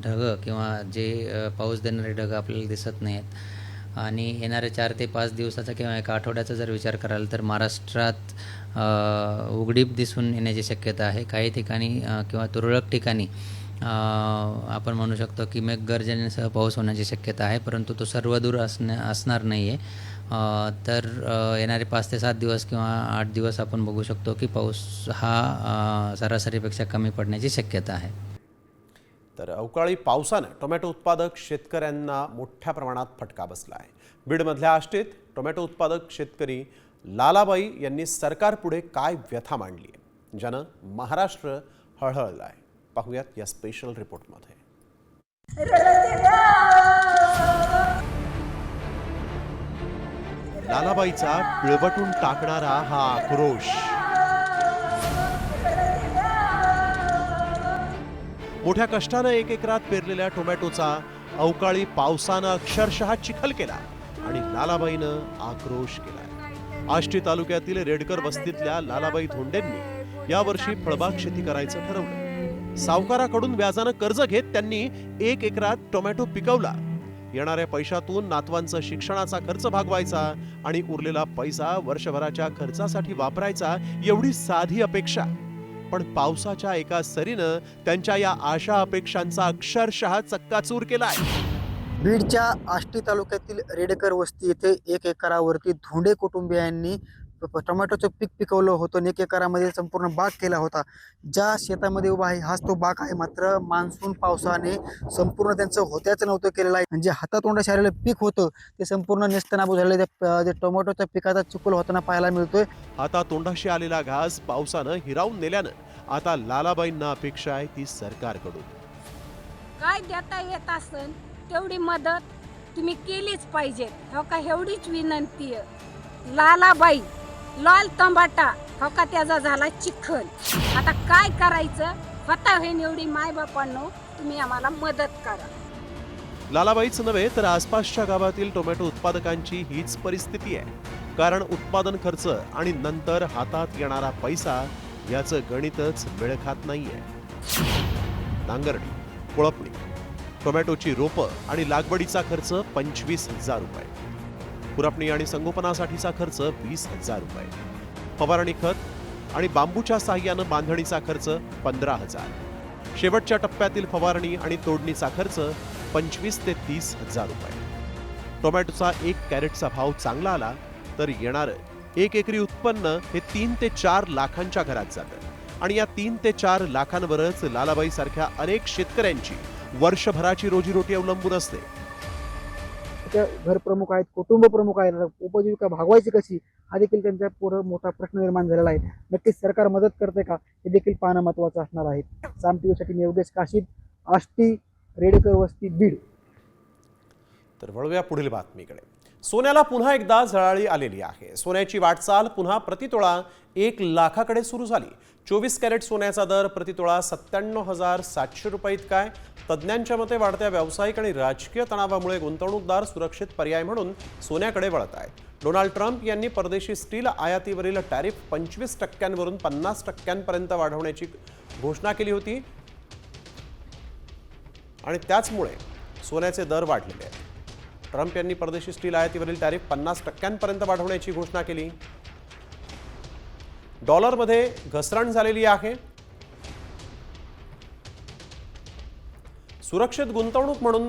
ढग किंवा जे पाऊस देणारे ढग आपल्याला दिसत नाहीत आणि येणाऱ्या 4 ते 5 दिवसाचा किंवा एका आठवड्याचा जर विचार कराल तर महाराष्ट्रात उघडीप दिसून येण्याची शक्यता आहे. काही ठिकाणी किंवा तुरळक ठिकाणी आपण म्हणू शकतो की मेघगर्जनेसह पाऊस होण्याची शक्यता आहे, परंतु तो सर्वदूर असणार नाही आहे. तर येणारे 5 ते 7 दिवस किंवा 8 दिवस आपण बघू शकतो की पाऊस हा सरासरीपेक्षा कमी पडण्याची शक्यता आहे. तर अवकाळी पावसानं टोमॅटो उत्पादक शेतकऱ्यांना मोठ्या प्रमाणात फटका बसला आहे. बीडमधल्या आष्टीत टोमॅटो उत्पादक शेतकरी लालाबाई यांनी सरकारपुढे काय व्यथा मांडली आहे, ज्यानं महाराष्ट्र हळहळला आहे. पाहूयात या स्पेशल रिपोर्टमध्ये. लालाबाईचा पिळवटून टाकणारा हा आक्रोश. मोठ्या कष्टानं 1 एकरात पेरलेल्या टोमॅटोचा अवकाळी पावसानं अक्षरशः चिखल केला आणि लालाबाईनं आक्रोश केला. आष्टी तालुक्यातील रेडकर वस्तीतल्या लालाबाई धोंडेंनी यावर्षी फळबाग शेती करायचं ठरवलं. सावकाराकडून व्याजानं कर्ज घेत त्यांनी 1 एकरात टोमॅटो पिकवला. येणाऱ्या पैशातून नातवांचा शिक्षणाचा खर्च भागवायचा आणि उरलेला पैसा वर्षभराच्या खर्चासाठी वापरायचा, एवढी साधी अपेक्षा. पण पावसाच्या एका सरीनं त्यांच्या या आशा अपेक्षांचा अक्षरशः चक्काचूर केलाय. बीडच्या आष्टी तालुक्यातील रेडकर वस्ती येथे 1 एकरावरती धोंडे कुटुंबियांनी टोमॅटोचं पीक पिकवलं होतं. 1 एकरामध्ये संपूर्ण बाग केला होता. ज्या शेतामध्ये उभा आहे हाच तो बाग आहे, मात्र मान्सून पावसाने संपूर्ण त्यांचं होत्याचं नव्हतं केलेलं आहे. म्हणजे हातातोंडाशी आलेलं पीक होतं ते संपूर्ण नेस्तनाबूत झालेलं त्या टोमॅटोच्या पिकाचा चिखल होताना पाहायला मिळतोय. हातातोंडाशी आलेला घास पावसानं हिरावून नेल्यानं आता लालाबाईंना अपेक्षा आहे ती सरकारकडून. काय देता येत असेल तेवढी मदत तुम्ही केलीच पाहिजे. हो का, एवढीच विनंती आहे. लालाबाई लाल तंबाटा हो का त्याचा झाला चिखल. आता काय करायचं, होता होईन एवढी मायबापांनो तुम्ही आम्हाला मदत करा. लालाबाईच नव्हे तर आसपासच्या गावातील टोमॅटो उत्पादकांची हीच परिस्थिती आहे. कारण उत्पादन खर्च आणि नंतर हातात येणारा पैसा याचं गणितच मेळ खात नाहीये. नांगरणी, कोळपणी, टोमॅटोची रोपं आणि लागवडीचा खर्च 25,000 रुपये, खुरपणी आणि संगोपनासाठीचा खर्च 20,000 रुपये, फवारणी खत आणि बांबूच्या साह्यानं बांधणीचा खर्च 15,000, शेवटच्या टप्प्यातील फवारणी आणि तोडणीचा खर्च 25 ते 30,000 रुपये. टोमॅटोचा 1 कॅरेटचा भाव चांगला आला तर येणारं 1 एकरी उत्पन्न हे 3 ते 4 लाखांच्या घरात जातं आणि या 3 ते 4 लाखांवरच लालाबाई सारख्या अनेक शेतकऱ्यांची वर्षभराची रोजीरोटी अवलंबून असते. घर प्रमुख आहेत, कुटुंब प्रमुख आहेत, उपजीविका भागवायची कशी हा देखील त्यांच्या पुढे मोठा प्रश्न निर्माण झालेला आहे. नक्कीच सरकार मदत करते का हे देखील पाहणं महत्त्वाचं असणार आहे. साम टीव्हीसाठी मी योगेश काशीद, आष्टी, रेडकर वस्ती, बीड. तर वळूया पुढील बातमीकडे. सोन्याला पुन्हा एकदा झळाळी आलेली आहे. सोन्याची वाटचाल पुन्हा प्रतितोळा 1 लाखाकडे सुरू झाली. 24 कॅरेट सोन्याचा दर प्रतितोळा 97,700 रुपये इतका आहे. तज्ज्ञांच्या मते वाढत्या व्यावसायिक आणि राजकीय तणावामुळे गुंतवणूकदार सुरक्षित पर्याय म्हणून सोन्याकडे वळत आहेत. डोनाल्ड ट्रम्प यांनी परदेशी स्टील आयातीवरील टॅरिफ 25% 50% वाढवण्याची घोषणा केली होती आणि त्याचमुळे सोन्याचे दर वाढलेले आहेत. ट्रम्प यांनी परदेशी स्टील आयातीवरील टॅरिफ 50% वाढवण्याची घोषणा केली. डॉलरमध्ये घसरण झालेली आहे. सुरक्षित गुंतवणूक म्हणून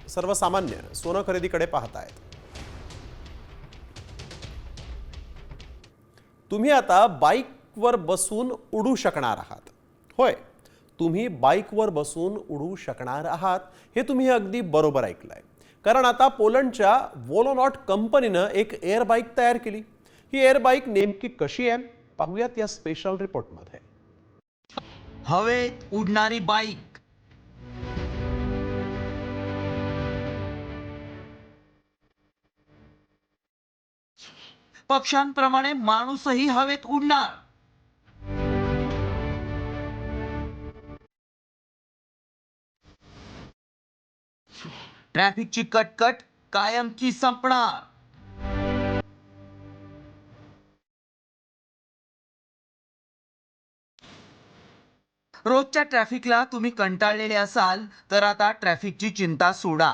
सर्वसामान्य सोनं खरेदीकडे पाहत आहेत. तुम्ही आता बाईकवर बसून उडू शकणार आहात. होय, तुम्ही बाईकवर बसून उडू शकणार आहात हे तुम्ही अगदी बरोबर ऐकलंय. कारण आता पोलंडच्या वोलोनॉट कंपनीनं एक एअर बाईक तयार केली. ही एअर बाईक नेमकी कशी आहे पाहूयात या स्पेशल रिपोर्टमध्ये. हवेत उडणारी बाईक. पक्ष्यांप्रमाणे माणूसही हवेत उडणार. ट्रॅफिकची कटकट कायमची संपणार. रोजच्या ट्रॅफिकला तुम्ही कंटाळलेले असाल तर आता ट्रॅफिकची चिंता सोडा,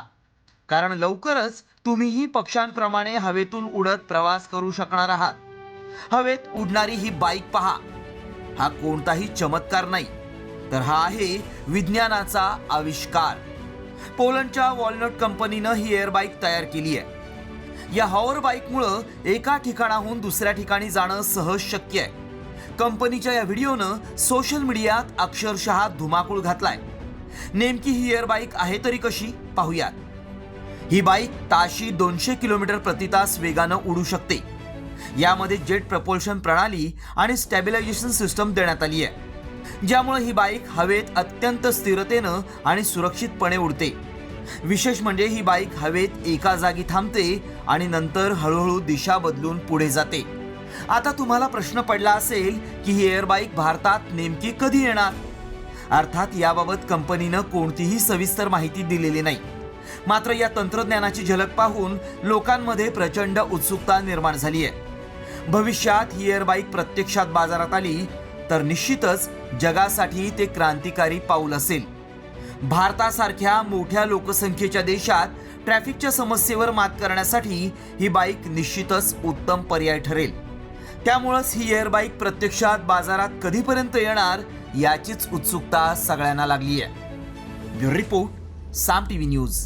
कारण लवकरच तुम्हीही पक्ष्यांप्रमाणे हवेतून उडत प्रवास करू शकणार आहात. हवेत उडणारी ही बाईक पहा. हा कोणताही चमत्कार नाही, तर हा आहे विज्ञानाचा आविष्कार. पोलंडच्या वॉलनट कंपनीनं ही एअर बाईक तयार केली आहे. या हॉवर बाईकमुळं एका ठिकाणाहून दुसऱ्या ठिकाणी जाणं सहज शक्य आहे. कंपनीच्या या व्हिडिओनं सोशल मीडियात अक्षरशः धुमाकूळ घातलाय. नेमकी ही एअर बाईक आहे तरी कशी, पाहूयात. ही बाईक ताशी 200 किलोमीटर प्रति तास वेगानं उडू शकते. यामध्ये जेट प्रपोल्शन प्रणाली आणि स्टॅबिलायझेशन सिस्टम देण्यात आली आहे, ज्यामुळे ही बाईक हवेत अत्यंत स्थिरतेनं आणि सुरक्षितपणे उडते. विशेष म्हणजे ही बाईक हवेत एका जागी थांबते आणि नंतर हळूहळू दिशा बदलून पुढे जाते. आता तुम्हाला प्रश्न पडला असेल की ही एअर बाईक भारतात नेमकी कधी येणार. अर्थात याबाबत कंपनीनं कोणतीही सविस्तर माहिती दिलेली नाही. मात्र या तंत्रज्ञानाची झलक पाहून लोकांमध्ये प्रचंड उत्सुकता निर्माण झाली आहे. भविष्यात ही एअर बाईक प्रत्यक्षात बाजारात आली तर निश्चितच जगासाठी ते क्रांतिकारी पाऊल असेल. भारतासारख्या मोठ्या लोकसंख्येच्या देशात ट्रॅफिकच्या समस्येवर मात करण्यासाठी ही बाईक निश्चितच उत्तम पर्याय ठरेल. त्यामुळेच ही एअर बाईक प्रत्यक्षात बाजारात कधीपर्यंत येणार याचीच उत्सुकता सगळ्यांना लागली आहे. ब्युरो रिपोर्ट, साम टीव्ही न्यूज.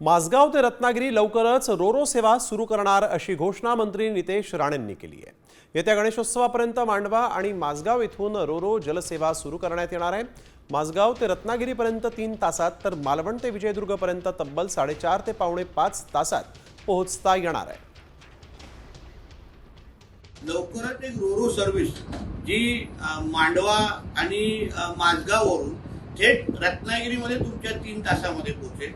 माझगाव ते रत्नागिरी लवकरच रोरो सेवा सुरू करणार अशी घोषणा मंत्री नितेश राणेंनी केली आहे. येत्या गणेशोत्सवापर्यंत मांडवा आणि माझगाव येथून रोरो जलसेवा सुरू करण्यात येणार आहे. माझगाव ते रत्नागिरीपर्यंत 3 तासात तर मालवण ते विजयदुर्गपर्यंत तब्बल 4.5 ते पावणे 5 तासात पोहोचता येणार आहे. लवकरच एक रोरो सर्व्हिस जी मांडवा आणि माझगाववरून थेट रत्नागिरीमध्ये तुमच्या 3 तासामध्ये पोहोचेल.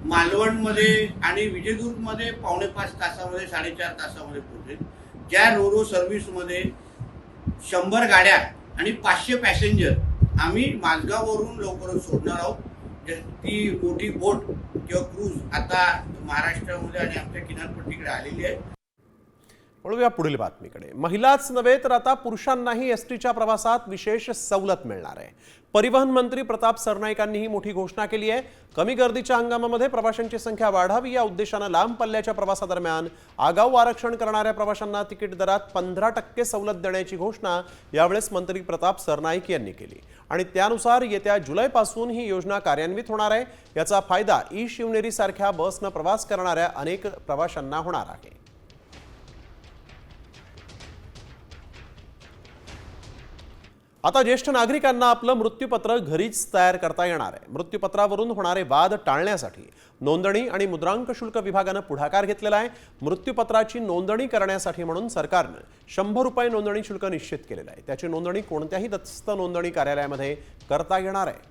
मालवणमध्ये आणि विजयदुर्गमध्ये पावणे 5 तासामध्ये 4.5 तासामध्ये पोहोचेल. ज्या रोरो सर्व्हिसमध्ये 100 गाड्या आणि 500 पॅसेंजर आम्ही माझगाववरून लवकरच सोडणार आहोत. ती मोठी बोट किंवा क्रूज आता महाराष्ट्रामध्ये आणि आमच्या किनारपट्टीकडे आलेली आहे. वळूया पुढील बातमीकडे. महिलाच नव्हे तर आता पुरुषांनाही एसटीच्या प्रवासात विशेष सवलत मिळणार आहे. परिवहन मंत्री प्रताप सरनाईकांनी ही मोठी घोषणा केली आहे. कमी गर्दीच्या हंगामामध्ये प्रवाशांची संख्या वाढावी या उद्देशानं लांब पल्ल्याच्या प्रवासादरम्यान आगाऊ आरक्षण करणाऱ्या प्रवाशांना तिकीट दरात 15% सवलत देण्याची घोषणा यावेळेस मंत्री प्रताप सरनाईक यांनी केली आणि त्यानुसार येत्या जुलैपासून ही योजना कार्यान्वित होणार आहे. याचा फायदा ई शिवनेरी सारख्या बसनं प्रवास करणाऱ्या अनेक प्रवाशांना होणार आहे. आता ज्येष्ठ नागरिकांना आपलं मृत्यूपत्र घरीच तयार करता येणार आहे. मृत्यूपत्रावरून होणारे वाद टाळण्यासाठी नोंदणी आणि मुद्रांक शुल्क विभागानं पुढाकार घेतलेला आहे. मृत्यूपत्राची नोंदणी करण्यासाठी म्हणून सरकारनं 100 रुपये नोंदणी शुल्क निश्चित केलेलं आहे. त्याची नोंदणी कोणत्याही दस्त नोंदणी कार्यालयामध्ये करता येणार आहे.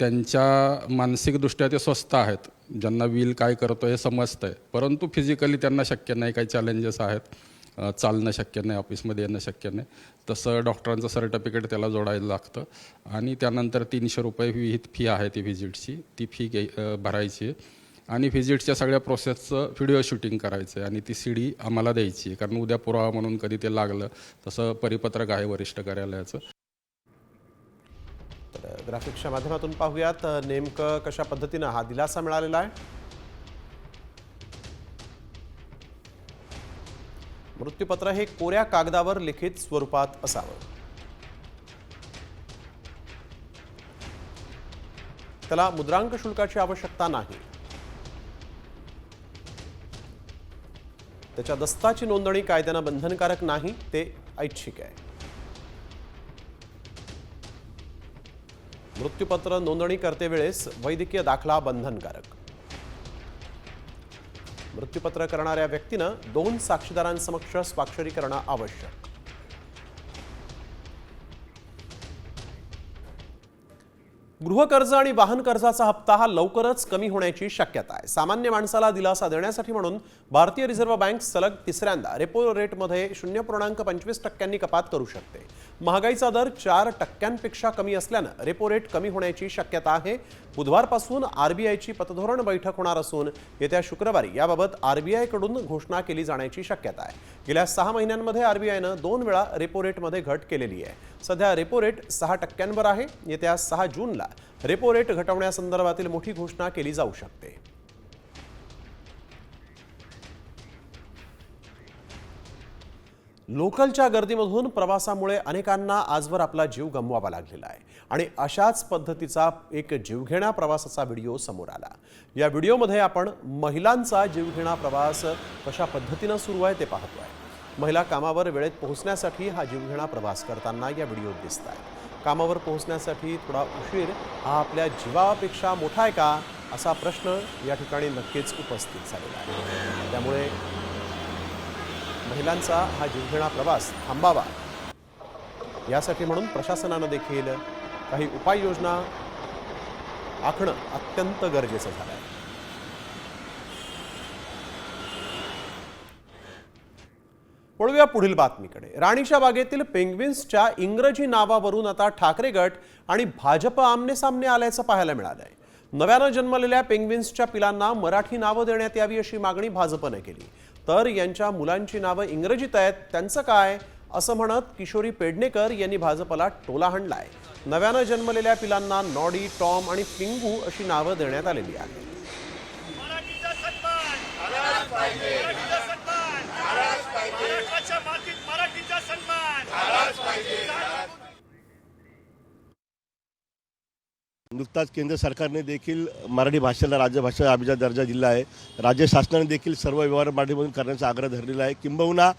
त्यांच्या मानसिकदृष्ट्या ते स्वस्थ आहेत, ज्यांना व्हील काय करतो हे समजतं आहे, परंतु फिजिकली त्यांना शक्य नाही, काही चॅलेंजेस आहेत, चालणं शक्य नाही, ऑफिसमध्ये येणं शक्य नाही. तसं डॉक्टरांचं सर्टिफिकेट त्याला जोडायला लागतं आणि त्यानंतर 300 रुपये विहित फी आहे ती व्हिजिटची, ती फी भरायची आणि व्हिजिटच्या सगळ्या प्रोसेसचं व्हिडिओ शूटिंग करायचं आहे आणि ती CD आम्हाला द्यायची, कारण उद्या पुरावा म्हणून कधी ते लागलं तसं परिपत्रक आहे वरिष्ठ कार्यालयाचं. ग्राफिक्सच्या माध्यमातून पाहूयात नेमकं कशा पद्धतीनं हा दिलासा मिळालेला आहे. मृत्यूपत्र हे कोऱ्या कागदावर लिखित स्वरूपात असावं. त्याला मुद्रांक शुल्काची आवश्यकता नाही. त्याच्या दस्ताची नोंदणी कायद्यानं बंधनकारक नाही, ते ऐच्छिक आहे. मृत्यूपत्र नोंदणी करते वेळेस वैद्यकीय दाखला बंधनकारक. मृत्यूपत्र करणाऱ्या व्यक्तीनं 2 साक्षीदारांसमक्ष स्वाक्षरी करणं आवश्यक. गृहकर्ज आणि वाहन कर्जाचा हप्ता हा लवकरच कमी होण्याची शक्यता आहे. सामान्य माणसाला दिलासा देण्यासाठी म्हणून भारतीय रिझर्व्ह बँक सलग तिसऱ्यांदा रेपो रेटमध्ये 0.25% कपात करू शकते. महागाईचा दर 4% कमी असल्यानं रेपो रेट कमी होण्याची शक्यता आहे. बुधवारपासून आरबीआयची पतधोरण बैठक होणार असून येत्या शुक्रवारी याबाबत आरबीआयकडून घोषणा केली जाण्याची शक्यता आहे. गेल्या 6 महिन्यांमध्ये आरबीआयनं 2 वेळा रेपो रेटमध्ये घट केलेली आहे. सध्या रेपो रेट 6% आहे. येत्या 6 जूनला रेपो रेट घटवण्यासंदर्भातील मोठी घोषणा केली जाऊ शकते. लोकलच्या गर्दीमधून प्रवासामुळे अनेकांना आजवर आपला जीव गमवावा लागलेला आहे आणि अशाच पद्धतीचा एक जीवघेणा प्रवासाचा व्हिडिओ समोर आला. या व्हिडिओमध्ये आपण महिलांचा जीवघेणा प्रवास कशा पद्धतीने सुरू आहे ते पाहतोय. महिला कामावर वेळेत पोहोचण्यासाठी हा जीवघेणा प्रवास करताना या व्हिडिओत दिसत आहे. कामावर पोहोचण्यासाठी थोडा उशीर हा आपल्या जीवापेक्षा मोठा आहे का असा प्रश्न या ठिकाणी नक्कीच उपस्थित झालेला आहे. त्यामुळे महिलांचा हा जीवघेणा प्रवास थांबावा यासाठी म्हणून प्रशासनानं देखील काही उपाययोजना आखणं अत्यंत गरजेचं झालं आहे. वळूया पुढील बातमीकडे. राणीच्या बागेतील पेंग्विन्सच्या इंग्रजी नावावरून आता ठाकरे गट आणि भाजप आमने सामने आल्याचं पाहायला मिळालंय. नव्यानं जन्मलेल्या पेंग्विन्सच्या पिलांना मराठी नावं देण्यात यावी अशी मागणी भाजपनं केली. तर यांच्या मुलांची नावं इंग्रजीत आहेत, त्यांचं काय असं म्हणत किशोरी पेडणेकर यांनी भाजपला टोला हाणलाय. नव्यानं जन्मलेल्या पिलांना नॉडी, टॉम आणि पिंगू अशी नावं देण्यात आलेली आहेत. नुकताच केंद्र सरकारने देखील मराठी भाषेला राजभाषा अभिजात दर्जा दिला आहे. राज्य शासनाने देखील सर्व व्यवहार मराठीमधून करण्याचा आग्रह धरलेला आहे. किंबहुना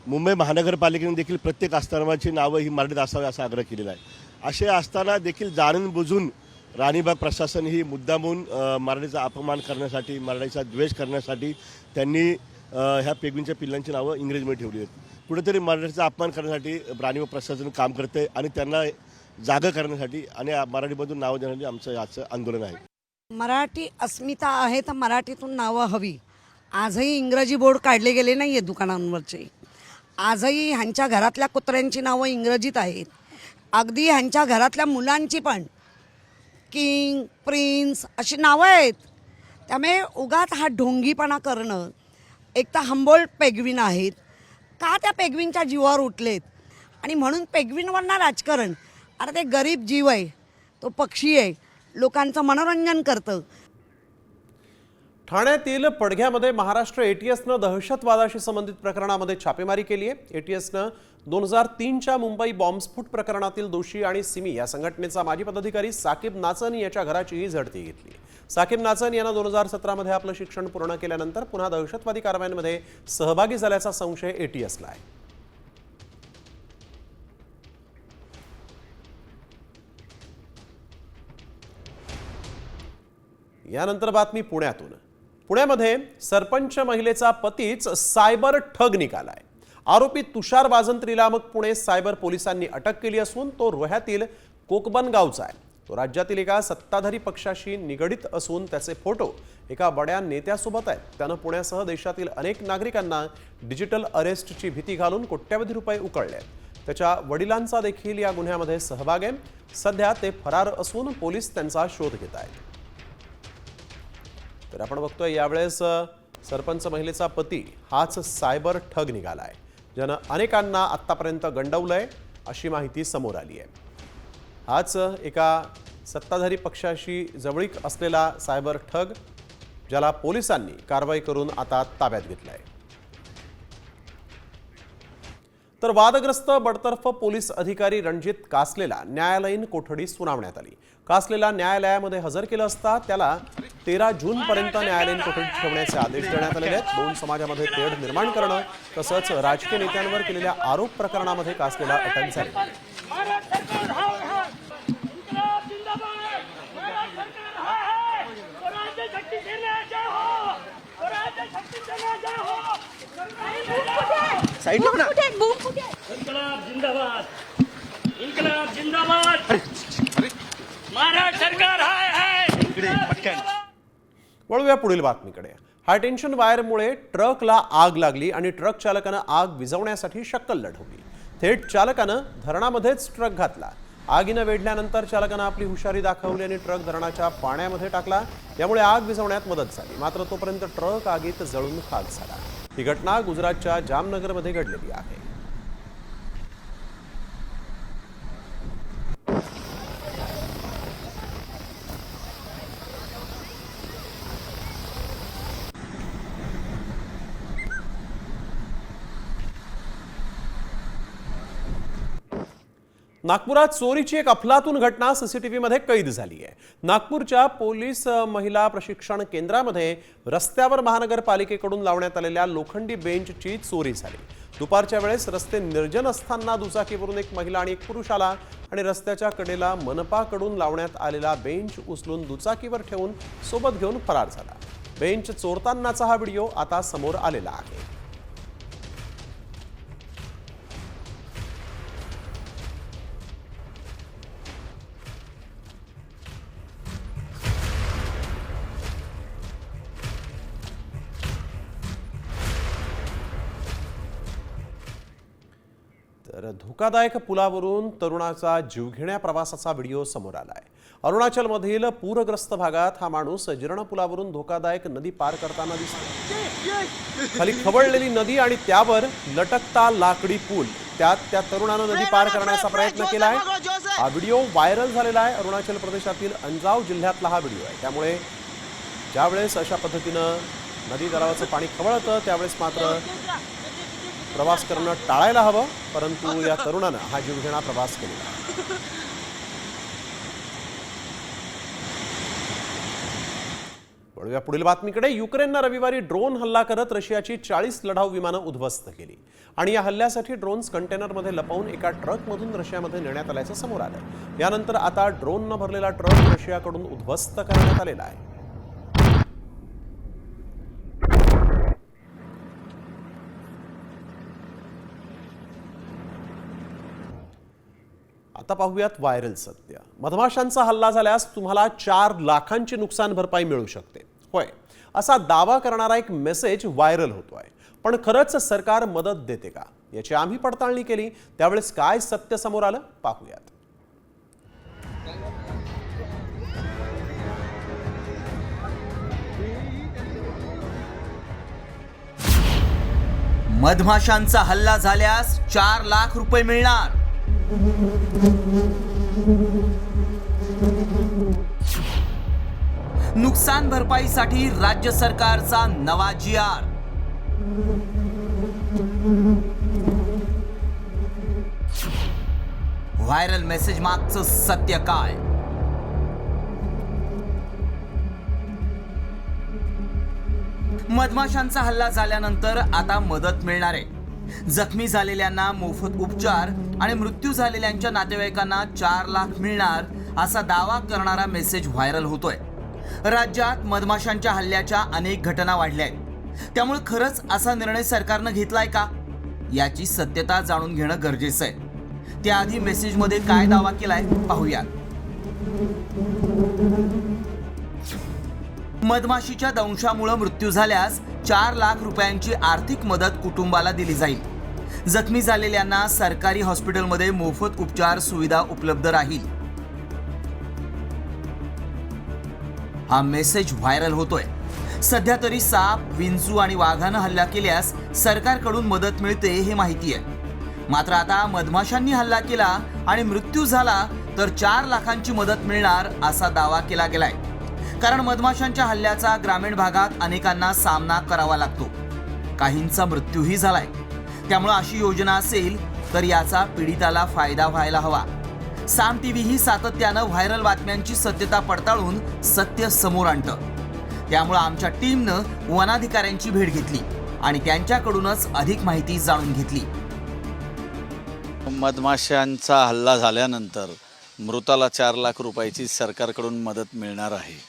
मुंबई महानगरपालिकेने देखील प्रत्येक आस्थानाची नावं ही मराठीत असावी असा आग्रह केलेला आहे. असे असताना देखील जाणून बुजून राणीबाग प्रशासन ही मुद्दामून मराठीचा अपमान करण्यासाठी, मराठीचा द्वेष करण्यासाठी त्यांनी ह्या पेंग्विनच्या पिल्लांची नावं इंग्रजीमध्ये ठेवली आहेत. कुठेतरी मराठीचा अपमान करण्यासाठी राणीबाग प्रशासन काम करते आणि त्यांना जागा करण्यासाठी आणि मराठीमधून नावं देण्यासाठी आमचं याचं आंदोलन आहे. मराठी अस्मिता आहे तर मराठीतून नावं हवी. आजही इंग्रजी बोर्ड काढले गेले नाही आहेत दुकानांवरचे. आजही ह्यांच्या घरातल्या कुत्र्यांची नावं इंग्रजीत आहेत. अगदी ह्यांच्या घरातल्या मुलांची पण किंग, प्रिन्स अशी नावं आहेत. त्यामुळे उगाच हा ढोंगीपणा करणं. एक तर हंबोल्ट पेग्विन आहेत का त्या पेग्विनच्या जीवावर उठलेत आणि म्हणून पेग्विनवरनं राजकारण. अरे ते गरीब जीव आहे, तो पक्षी आहे, लोकांचं मनोरंजन करतं. ठाण्यातील पडघ्यामध्ये महाराष्ट्र एटीएसनं दहशतवादाशी संबंधित प्रकरणामध्ये छापेमारी केली आहे. एटीएसनं 2003च्या मुंबई बॉम्बस्फोट प्रकरणातील दोषी आणि सिमी या संघटनेचा माजी पदाधिकारी साकीब नाचन याच्या घराचीही झडती घेतली. साकीब नाचन यानं 2017मध्ये आपलं शिक्षण पूर्ण केल्यानंतर पुन्हा दहशतवादी कारवायांमध्ये सहभागी झाल्याचा संशय एटीएसला आहे. यानंतर बातमी पुण्यातून. पुण्यामध्ये सरपंच महिलेचा पतीच सायबर ठग निघालाय. आरोपी तुषार बाजंत्रीला मग पुणे सायबर पोलिसांनी अटक केली असून तो रोह्यातील कोकबन गावचा आहे. तो राज्यातील एका सत्ताधारी पक्षाशी निगडीत असून त्याचे फोटो एका बड्या नेत्यासोबत आहेत. त्यानं पुण्यासह देशातील अनेक नागरिकांना डिजिटल अरेस्टची भीती घालून कोट्यवधी रुपये उकळले. त्याच्या वडिलांचा देखील या गुन्ह्यामध्ये सहभाग आहे. सध्या ते फरार असून पोलीस त्यांचा शोध घेत आहेत. तर आपण बघतोय यावेळेस सरपंच महिलेचा पती हाच सायबर ठग निघालाय, ज्यानं अनेकांना आत्तापर्यंत गंडवलंय अशी माहिती समोर आली आहे. हाच एका सत्ताधारी पक्षाशी जवळीक असलेला सायबर ठग, ज्याला पोलिसांनी कारवाई करून आता ताब्यात घेतलाय. तर वादग्रस्त बडतर्फ पोलीस अधिकारी रणजित कासलेला न्यायालयीन कोठडी सुनावण्यात आली. कासलेला न्यायालयामध्ये हजर केलं असता त्याला 13 जूनपर्यंत न्यायालयीन कोठडीत ठेवण्याचे आदेश देण्यात आलेले आहेत. 2 समाजामध्ये तेढ निर्माण करणं तसंच राजकीय नेत्यांवर केलेल्या आरोप प्रकरणामध्ये कासलेला अटक झाली. शक्ती इन्कलाब जिंदाबाद, इन्कलाब जिंदाबाद, महाराज सरकार हाय. वळूया पुढील बातमीकडे. हाय टेन्शन वायरमुळे ट्रकला आग लागली आणि ट्रक चालकानं आग विझवण्यासाठी शक्कल लढवली. थेट चालकानं धरणामध्येच ट्रक घातला. आगीनं वेढल्यानंतर चालकानं आपली हुशारी दाखवली आणि ट्रक धरणाच्या पाण्यामध्ये टाकला. यामुळे आग विझवण्यात मदत झाली. मात्र तोपर्यंत ट्रक आगीत जळून खाक झाला. ही घटना गुजरातच्या जामनगरमध्ये घडलेली आहे. नागपुरात चोरीची एक अफलातून घटना सीसीटीव्ही मध्ये कैद झाली आहे. नागपूरच्या पोलीस महिला प्रशिक्षण केंद्रामध्ये रस्त्यावर महानगरपालिकेकडून लावण्यात आलेल्या लोखंडी बेंचची चोरी झाली. दुपारच्या वेळेस रस्ते निर्जन असताना दुचाकीवरून एक महिला आणि एक पुरुष आला आणि रस्त्याच्या कडेला मनपाकडून लावण्यात आलेला बेंच उचलून दुचाकीवर ठेवून सोबत घेऊन फरार झाला. बेंच चोरतानाचा हा व्हिडिओ आता समोर आलेला आहे. तर धोकादायक पुलावरून तरुणाचा जीवघेण्या प्रवासाचा व्हिडिओ समोर आला आहे. अरुणाचलमधील पूरग्रस्त भागात हा माणूस जीर्ण पुलावरून धोकादायक नदी पार करताना दिसतो. खाली खवळलेली नदी आणि त्यावर लटकता लाकडी पूल, त्यात त्या तरुणानं नदी पार करण्याचा प्रयत्न केला आहे. हा व्हिडिओ व्हायरल झालेला आहे. अरुणाचल प्रदेशातील अंजाव जिल्ह्यातला हा व्हिडिओ आहे. त्यामुळे ज्यावेळेस अशा पद्धतीनं नदी तलावाचं पाणी खवळतं त्यावेळेस मात्र प्रवास करणं टाळायला हवं. परंतु या तरुणानं हा जीवघेणा प्रवास केला. वळूया पुढील बातमीकडे. युक्रेननं रविवारी ड्रोन हल्ला करत रशियाची 40 लढाऊ विमानं उद्ध्वस्त केली आणि या हल्ल्यासाठी ड्रोन्स कंटेनरमध्ये लपवून एका ट्रकमधून रशियामध्ये नेण्यात आल्याचं समोर आलं. यानंतर आता ड्रोननं भरलेला ट्रक रशियाकडून उद्ध्वस्त करण्यात आलेला आहे. आता पाहूयात व्हायरल सत्य. मधमाशांचा हल्ला झाल्यास तुम्हाला 4 लाखांची नुकसान भरपाई मिळू शकते. होय, असा दावा करणारा एक मेसेज व्हायरल होतोय. पण खरंच सरकार मदत देते का याची आम्ही पडताळणी केली. त्यावेळेस काय सत्य समोर आलं पाहूयात. मधमाशांचा हल्ला झाल्यास 4 लाख रुपये मिळणार. नुकसान भरपाईसाठी राज्य सरकारचा नवा जी.आर. व्हायरल मेसेज मागचं सत्य काय? मधमाशांचा हल्ला झाल्यानंतर आता मदत मिळणार आहे. जखमी झालेल्यांना मोफत उपचार आणि मृत्यू झालेल्यांच्या नातेवाईकांना 4 लाख मिळणार असा दावा करणारा मेसेज व्हायरल होतोय. राज्यात मधमाशांच्या हल्ल्याच्या अनेक घटना वाढल्या आहेत. त्यामुळे खरंच असा निर्णय सरकारनं घेतलाय का याची सत्यता जाणून घेणं गरजेचं आहे. त्याआधी मेसेजमध्ये काय दावा केलाय पाहूया. मधमाशीच्या दंशामुळे मृत्यू झाल्यास 4 लाख रुपयांची आर्थिक मदत कुटुंबाला दिली जाईल. जखमी झालेल्यांना सरकारी हॉस्पिटलमध्ये मोफत उपचार सुविधा उपलब्ध राहील. हा मेसेज व्हायरल होतोय. सध्या तरी साप, विंचू आणि वाघानं हल्ला केल्यास सरकारकडून मदत मिळते हे माहिती आहे. मात्र आता मधमाशांनी हल्ला केला आणि मृत्यू झाला तर 4 लाखांची मदत मिळणार असा दावा केला गेलाय. कारण मधमाशांच्या हल्ल्याचा ग्रामीण भागात अनेकांना सामना करावा लागतो. काहींचा मृत्यूही झालाय. त्यामुळे अशी योजना असेल तर याचा पीडिताला फायदा व्हायला हवा. साम टीव्ही ही सातत्यानं व्हायरल बातम्यांची सत्यता पडताळून सत्य समोर आणतं. त्यामुळे आमच्या टीमनं वनाधिकाऱ्यांची भेट घेतली आणि त्यांच्याकडूनच अधिक माहिती जाणून घेतली. मधमाशांचा हल्ला झाल्यानंतर मृताला 4 लाख रुपयाची सरकारकडून मदत मिळणार आहे.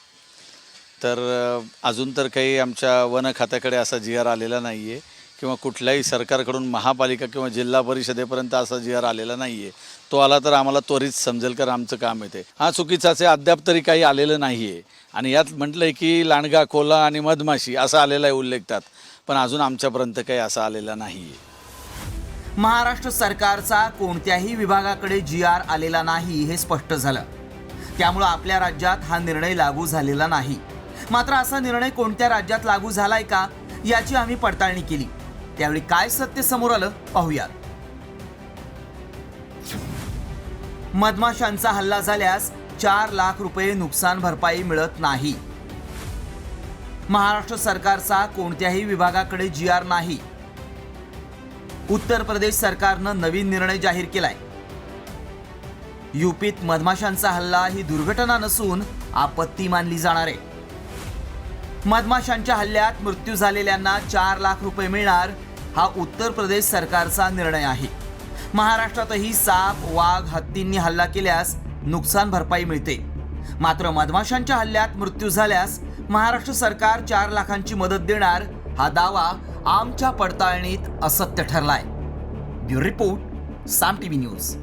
तर अजून तर काही आमच्या वन खात्याकडे असा जी.आर. आलेला नाही आहे किंवा कुठल्याही सरकारकडून महापालिका किंवा जिल्हा परिषदेपर्यंत असा जी आर आलेला नाही आहे. तो आला तर आम्हाला त्वरित समजेल, कारण आमचं काम आहे ते. हा चुकीचाच आहे, अद्याप तरी काही आलेलं नाही आहे. आणि यात म्हटलं आहे की लांडगा, कोला आणि मधमाशी असा आलेला आहे उल्लेखतात, पण अजून आमच्यापर्यंत काही असा आलेला नाही आहे. महाराष्ट्र सरकारचा कोणत्याही विभागाकडे GR आलेला नाही हे स्पष्ट झालं. त्यामुळं आपल्या राज्यात हा निर्णय लागू झालेला नाही. मात्र असा निर्णय कोणत्या राज्यात लागू झालाय का याची आम्ही पडताळणी केली. त्यावेळी काय सत्य समोर आलं पाहूयात. मधमाशांचा हल्ला झाल्यास 4 लाख रुपये नुकसान भरपाई मिळत नाही. महाराष्ट्र सरकारचा कोणत्याही विभागाकडे GR नाही. उत्तर प्रदेश सरकारनं नवीन निर्णय जाहीर केलाय. यूपीत मधमाशांचा हल्ला ही दुर्घटना नसून आपत्ती मानली जाणार आहे. मधमाशांच्या हल्ल्यात मृत्यू झालेल्यांना 4 लाख रुपये मिळणार हा उत्तर प्रदेश सरकारचा निर्णय आहे. महाराष्ट्रातही साप, वाघ, हत्तींनी हल्ला केल्यास नुकसान भरपाई मिळते. मात्र मधमाशांच्या हल्ल्यात मृत्यू झाल्यास महाराष्ट्र सरकार 4 लाखांची मदत देणार हा दावा आमच्या पडताळणीत असत्य ठरलाय. ब्युरो रिपोर्ट, साम TV न्यूज.